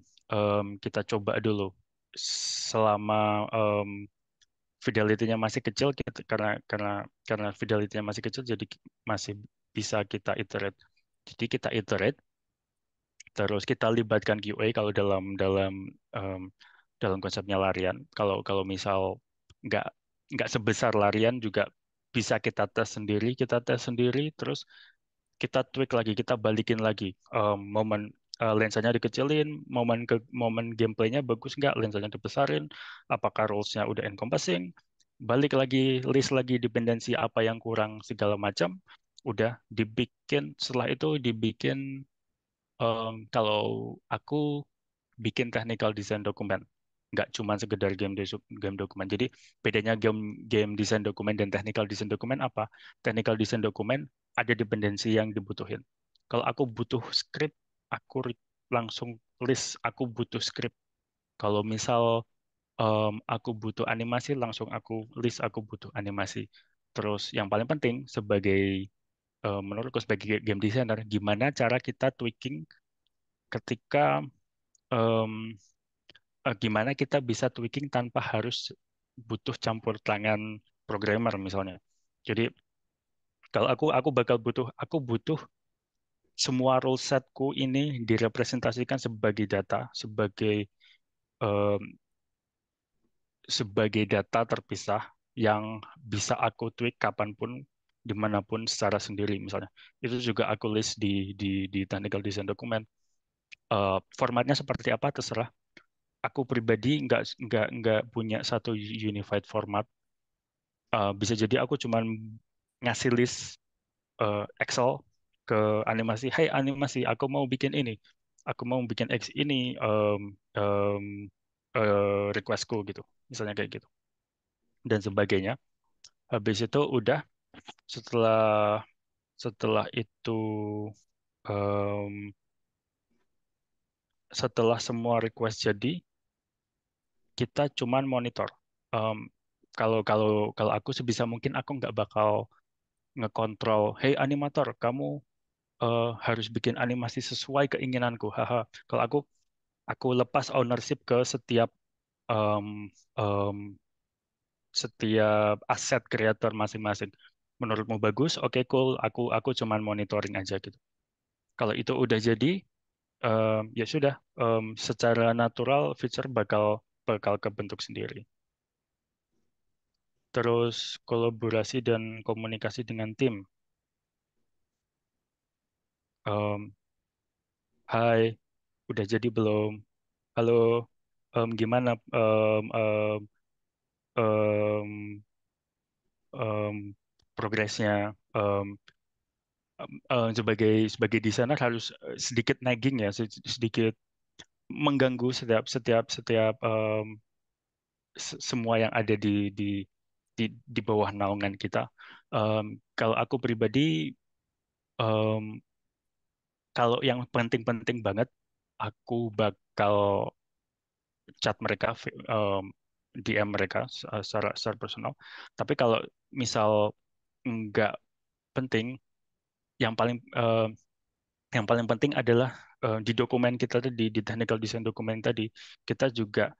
kita coba dulu selama fidelity-nya masih kecil, karena fidelity-nya masih kecil, jadi masih bisa kita iterate. Jadi kita iterate, terus kita libatkan QA kalau em, dalam konsepnya larian. Kalau misal nggak nggak sebesar larian juga bisa kita tes sendiri, terus kita tweak lagi, kita balikin lagi. Momen lensanya dikecilin, momen gameplaynya bagus nggak, lensanya dibesarin, apakah rules-nya udah encompassing, balik lagi, list lagi dependensi apa yang kurang segala macam, udah dibikin. Setelah itu dibikin, kalau aku bikin technical design dokumen, nggak cuma sekedar game dokumen. Jadi bedanya game design dokumen dan technical design dokumen apa? Technical design dokumen ada dependensi yang dibutuhin. Kalau aku butuh script, aku langsung list aku butuh script. Kalau misal aku butuh animasi, langsung aku list aku butuh animasi. Terus yang paling penting menurutku sebagai game designer, gimana cara kita tweaking ketika em, gimana kita bisa tweaking tanpa harus butuh campur tangan programmer misalnya. Jadi kalau aku butuh semua rule setku ini direpresentasikan sebagai data, em, sebagai data terpisah yang bisa aku tweak kapanpun, dimanapun secara sendiri misalnya. Itu juga aku list di technical design dokumen. Formatnya seperti apa terserah. Aku pribadi nggak punya satu unified format. Bisa jadi aku cuman ngasih list Excel ke animasi. Hey animasi, aku mau bikin ini. Aku mau bikin X ini em, requestku gitu. Misalnya kayak gitu. Dan sebagainya. Habis itu udah setelah setelah itu em, setelah semua request jadi, kita cuman monitor. Em, kalau kalau kalau aku sebisa mungkin aku nggak bakal ngekontrol, hey animator, kamu harus bikin animasi sesuai keinginanku. Haha. Kalau aku lepas ownership ke em, em, setiap aset kreator masing-masing. Menurutmu bagus, oke cool. Aku cuman monitoring aja gitu. Kalau itu udah jadi, ya sudah, secara natural feature bakal bakal kebentuk sendiri. Terus kolaborasi dan komunikasi dengan tim. Em, Hai, udah jadi belum? Halo, gimana em, progresnya? Sebagai sebagai desainer harus sedikit nagging ya, sedikit mengganggu setiap setiap setiap semua yang ada di bawah naungan kita. Kalau aku pribadi Em, Kalau yang penting-penting banget, aku bakal chat mereka, DM mereka secara personal. Tapi kalau misal nggak penting, yang paling yang paling penting adalah di dokumen kita tadi, di technical design dokumen tadi, kita juga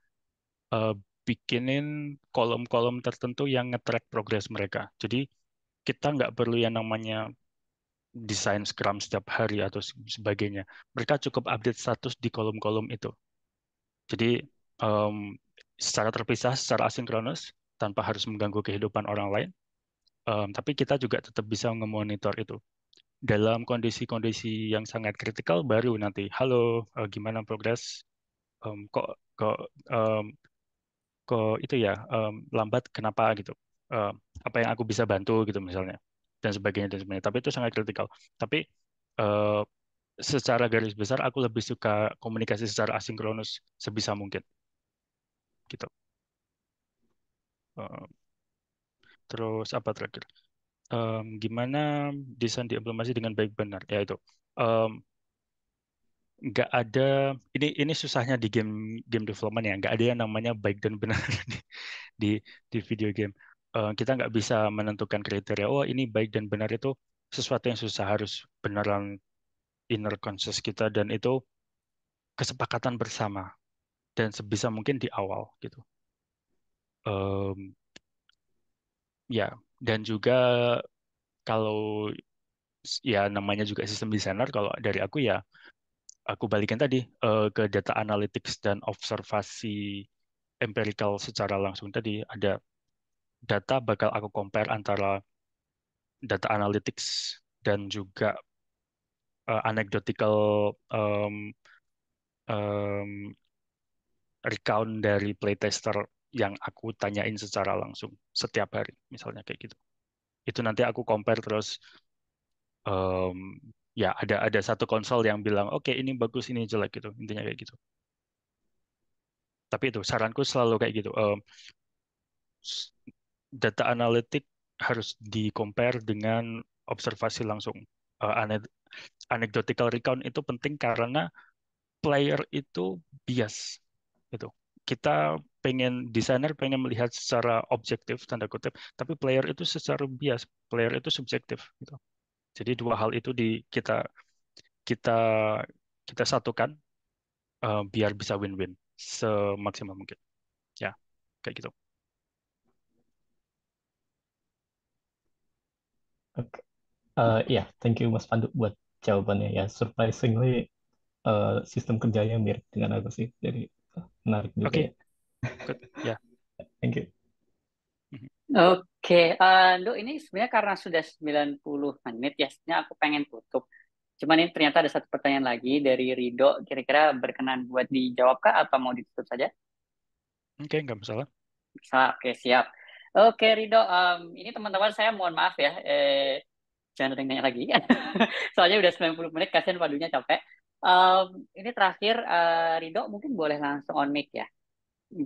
eh, bikinin kolom-kolom tertentu yang nge-track progress mereka. Jadi kita nggak perlu yang namanya desain Scrum setiap hari atau sebagainya. Mereka cukup update status di kolom-kolom itu. Jadi em, secara terpisah, secara asinkronus, tanpa harus mengganggu kehidupan orang lain. Tapi kita juga tetap bisa nge-monitor itu. Dalam kondisi-kondisi yang sangat kritikal, baru nanti, halo, gimana progres? Kok kok em, kok itu ya lambat? Kenapa gitu? Em, Apa yang aku bisa bantu gitu misalnya, dan sebagainya dan sebagainya. Tapi itu sangat kritikal. Tapi eh, secara garis besar, aku lebih suka komunikasi secara asinkronus sebisa mungkin gitu. Eh, Terus apa terakhir? Gimana desain diimplementasi dengan baik benar? Ya itu. Em, nggak ada ini susahnya di game game development ya, nggak ada yang namanya baik dan benar di di, di video game. Kita nggak bisa menentukan kriteria, oh ini baik dan benar, itu sesuatu yang susah, harus beneran inner conscious kita, dan itu kesepakatan bersama dan sebisa mungkin di awal gitu. Em, ya, dan juga kalau ya namanya juga sistem designer, kalau dari aku ya aku balikin tadi ke data analytics dan observasi empirical secara langsung tadi. Ada data, bakal aku compare antara data analytics dan juga anecdotal um, recount dari playtester yang aku tanyain secara langsung setiap hari, misalnya kayak gitu. Itu nanti aku compare terus, em, ya ada satu konsol yang bilang oke ini bagus ini jelek gitu, intinya kayak gitu. Tapi itu saranku selalu kayak gitu. S- Data analitik harus di-compare dengan observasi langsung. Anecdotal recount itu penting karena player itu bias gitu. Kita desainer pengen melihat secara objektif tanda kutip, tapi player itu secara bias, player itu subjektif gitu. Jadi dua hal itu kita kita kita satukan biar bisa win-win semaksimal mungkin. Ya, kayak gitu. Oke. Ya, thank you Mas Pandu buat jawabannya ya. Surprisingly, sistem kerjanya mirip dengan aku sih. Jadi menarik juga Oke, ya. good. Ya. Thank you. Mhm. Oke, Nduk, ini sebenarnya karena sudah 90 menit ya, sebenarnya aku pengen tutup. Cuman ini ternyata ada satu pertanyaan lagi dari Rido, kira-kira berkenan buat dijawab kah atau mau ditutup saja? Oke, nggak masalah. Bisa, oke siap. Oke Rido, ini teman-teman saya mohon maaf ya, jangan ada yang nanya lagi. Soalnya udah 90 menit, kasihan padunya capek. Em, ini terakhir, Rido mungkin boleh langsung on mic ya,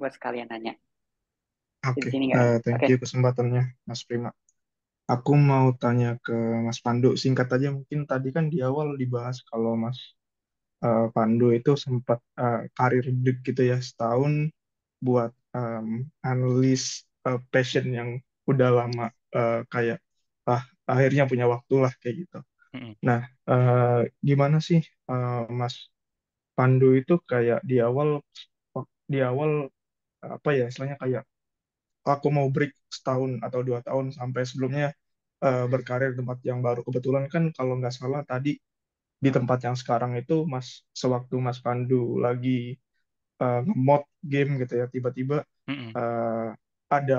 buat sekalian nanya. Di Oke, sini nggak? thank Oke. you kesempatannya, Mas Prima. Aku mau tanya ke Mas Pandu, singkat aja mungkin tadi kan di awal dibahas kalau Mas Pandu itu sempat karir break gitu ya, setahun buat analis passion yang udah lama kayak akhirnya punya waktu lah kayak gitu. Mhm. Nah, gimana sih Mas Pandu itu kayak di awal apa ya istilahnya kayak aku mau break setahun atau 2 tahun sampai sebelumnya berkarir di tempat yang baru. Kebetulan kan kalau nggak salah tadi di tempat yang sekarang itu sewaktu Mas Pandu lagi nge-mod game gitu ya, tiba-tiba Mhm. eh, ada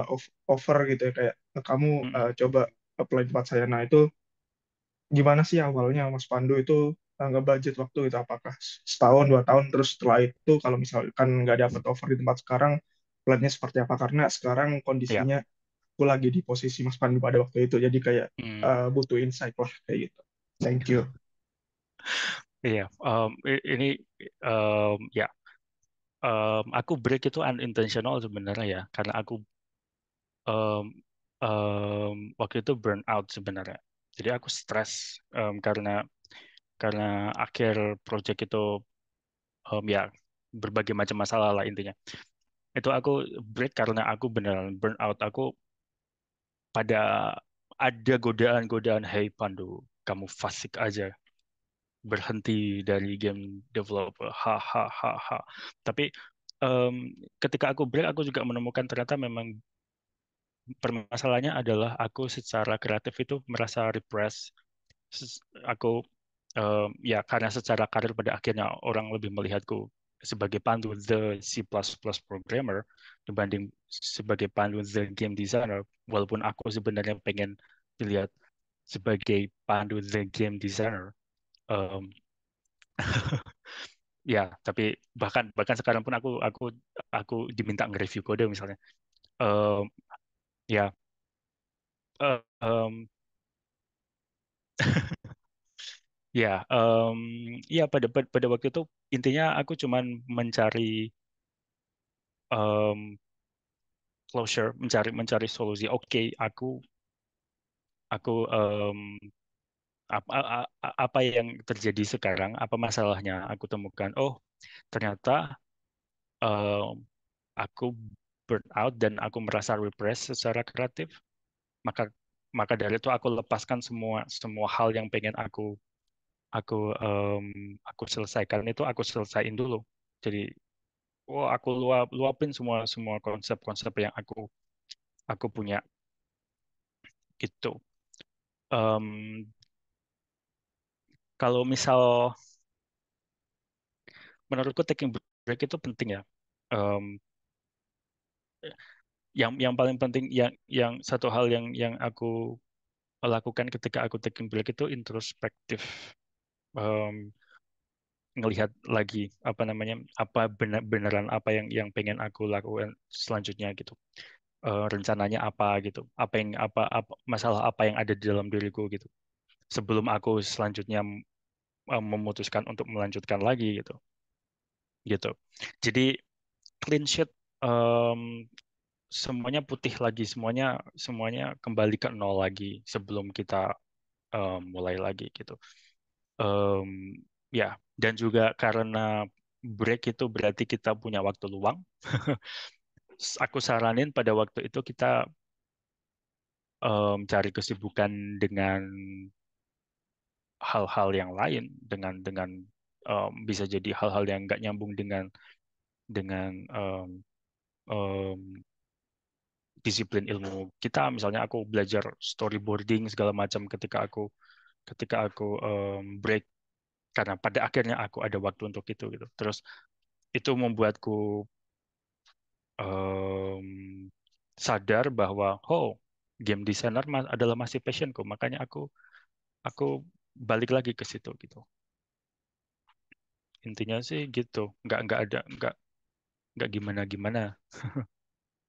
offer gitu ya kayak kamu Mhm. coba apply di tempat saya. Nah itu gimana sih awalnya Mas Pandu itu nge-budget waktu itu apakah setahun 2 tahun terus setelah itu kalau misalkan nggak dapat offer di tempat sekarang plannya seperti apa karena sekarang Ya. kondisinya aku lagi di posisi Mas Pandu pada waktu itu jadi kayak Hmm. butuh insight lah kayak gitu. Thank you. Iya. Ini ya. Aku break itu unintentional sebenarnya ya, karena aku em, waktu itu burn out sebenarnya. Jadi aku stres karena akhir project itu ya berbagai macam masalah lah intinya. Itu aku break karena aku beneran burn out. Aku pada ada godaan-godaan, hey Pandu, kamu fasik aja, berhenti dari game developer, ha. Tapi ketika aku break, aku juga menemukan ternyata memang permasalahannya adalah aku secara kreatif itu merasa repress. Aku ya karena secara karir pada akhirnya orang lebih melihatku sebagai pandu the C++ programmer dibanding sebagai pandu the game designer, walaupun aku sebenarnya pengen dilihat sebagai pandu the game designer. Em, ya, tapi bahkan bahkan sekarang pun aku diminta nge-review kode misalnya. Em, ya, eh, em, ya, ya pada waktu itu intinya aku cuman mencari closure, mencari solusi. Oke, aku apa yang terjadi sekarang, apa masalahnya? Aku temukan, oh ternyata em, aku burn out dan aku merasa repress secara kreatif. Maka maka dari itu aku lepaskan semua semua hal yang pengen aku em, aku selesaikan itu aku selesaiin dulu. Jadi, aku luapin semua semua konsep-konsep yang aku punya gitu. Em, Kalau misal menurutku taking break itu penting ya. Em, yang paling penting yang satu hal yang aku lakukan ketika aku taking break itu introspektif. Em, Ngelihat lagi apa namanya apa beneran apa yang pengen aku lakukan selanjutnya gitu. Rencananya apa gitu. Apa masalah apa yang ada di dalam diriku gitu. Sebelum aku selanjutnya memutuskan untuk melanjutkan lagi gitu. Jadi clean sheet, em, semuanya putih lagi, semuanya semuanya kembali ke nol lagi sebelum kita mulai lagi gitu. Em, ya, dan juga karena break itu berarti kita punya waktu luang. Aku saranin pada waktu itu kita cari kesibukan dengan hal-hal yang lain, dengan bisa jadi hal-hal yang nggak nyambung dengan em, disiplin ilmu kita. Misalnya aku belajar storyboarding segala macam ketika aku break karena pada akhirnya aku ada waktu untuk itu gitu. Terus itu membuatku em, sadar bahwa game designer adalah masih passionku. Makanya aku balik lagi ke situ gitu. Intinya sih gitu. Nggak ada nggak gimana gimana.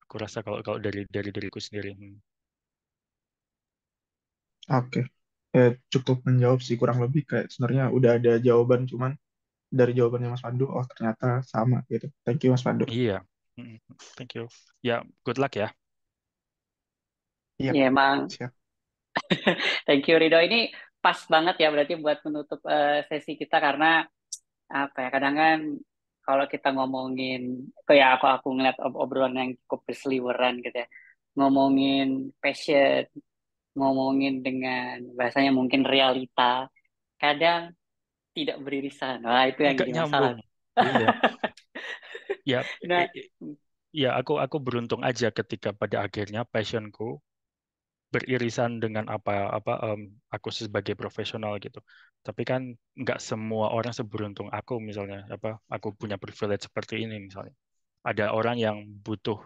Aku rasa kalau kalau dari diriku sendiri. Oke. Cukup menjawab sih, kurang lebih kayak sebenarnya udah ada jawaban, cuman dari jawabannya Mas Pandu, oh ternyata sama gitu. Thank you Mas Pandu. Iya. Mm, Thank you. Ya, good luck ya. Iya, Ya emang, siap. thank you Rido. Ini pas banget ya berarti buat menutup sesi kita karena apa ya kadang kan kalau kita ngomongin kayak aku ngeliat obrolan yang cukup berseliweran gitu ya, ngomongin passion, ngomongin dengan bahasanya mungkin realita, kadang tidak beririsan. Wah, itu yang Nggak jadi masalah. nyambung. Iya. Ya, Nah, ya aku beruntung aja ketika pada akhirnya passionku beririsan dengan apa apa aku sebagai profesional gitu. Tapi kan nggak semua orang seberuntung aku misalnya aku punya privilege seperti ini misalnya. Ada orang yang butuh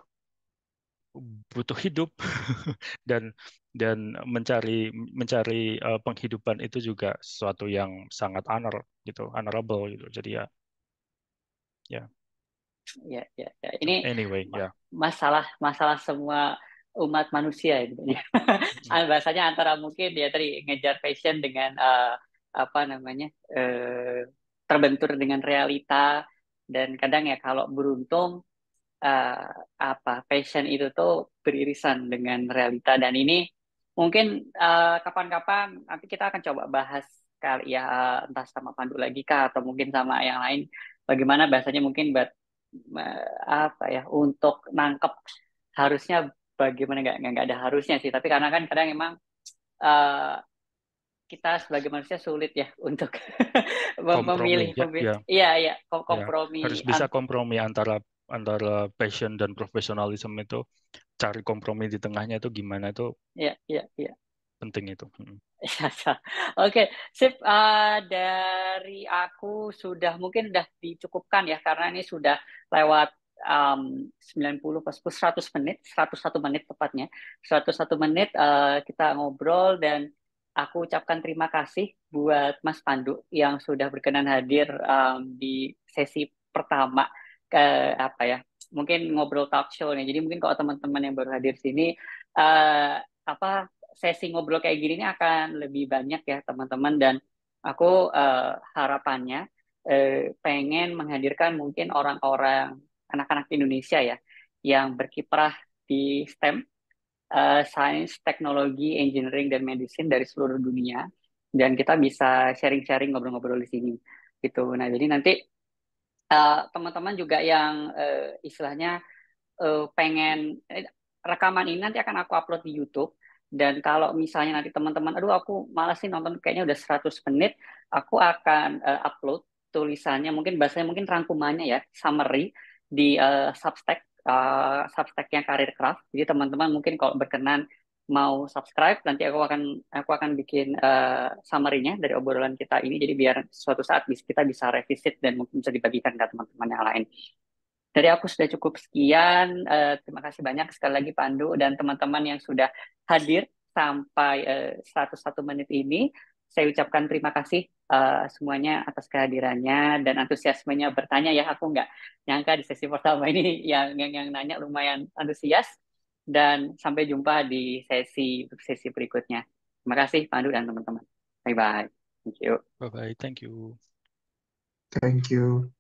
butuh hidup dan mencari mencari penghidupan itu juga sesuatu yang sangat honorable gitu. Jadi ya ya. so Ini anyway ya. masalah masalah semua umat manusia gitu. Bahasanya antara mungkin ya tadi ngejar passion dengan apa namanya terbentur dengan realita dan kadang ya kalau beruntung apa passion itu tuh beririsan dengan realita dan ini mungkin kapan-kapan nanti kita akan coba bahas kali ya, entah sama Pandu lagi kah atau mungkin sama yang lain, bagaimana bahasanya mungkin buat apa ya, untuk nangkep harusnya bagaimana, nggak ada harusnya sih, tapi karena kan kadang emang eh, kita sebagai manusia sulit ya untuk Kompromi, ya, ya, iya iya, ya. Harus kompromi bisa kompromi antara antara passion dan profesionalisme itu. Cari kompromi di tengahnya itu gimana itu iya iya iya. penting itu. Ya, oke, sip. Dari aku sudah mungkin udah dicukupkan ya, karena ini sudah lewat 90 pas 100 menit, 101 menit tepatnya. 101 menit kita ngobrol, dan aku ucapkan terima kasih buat Mas Pandu yang sudah berkenan hadir di sesi pertama ke apa ya? Mungkin ngobrol talk show nih. Jadi mungkin kalau teman-teman yang baru hadir sini eh, apa sesi ngobrol kayak gini ini akan lebih banyak ya teman-teman, dan aku harapannya pengen menghadirkan mungkin orang-orang, anak-anak Indonesia ya yang berkiprah di STEM, Sains, Teknologi, Engineering, dan Medicine dari seluruh dunia, dan kita bisa sharing-sharing, ngobrol-ngobrol di sini gitu. Nah, jadi nanti teman-teman juga yang istilahnya pengen rekaman ini nanti akan aku upload di YouTube. Dan kalau misalnya nanti teman-teman, aduh aku malas sih nonton kayaknya udah 100 menit, aku akan upload tulisannya, mungkin bahasanya mungkin rangkumannya ya, summary di Substack, Substacknya Karir Craft. Jadi teman-teman mungkin kalau berkenan mau subscribe, nanti aku akan bikin summary-nya dari obrolan kita ini. Jadi biar suatu saat kita bisa revisit dan mungkin bisa dibagikan ke teman-teman yang lain. Dari aku sudah cukup sekian. Terima kasih banyak sekali lagi Pandu dan teman-teman yang sudah hadir sampai 101 menit ini. Saya ucapkan terima kasih semuanya atas kehadirannya dan antusiasmenya bertanya ya. Aku nggak nyangka di sesi pertama ini yang nanya lumayan antusias. Dan sampai jumpa di sesi sesi berikutnya. Terima kasih Pandu dan teman-teman. Bye bye. Thank you. Bye bye, thank you. Thank you.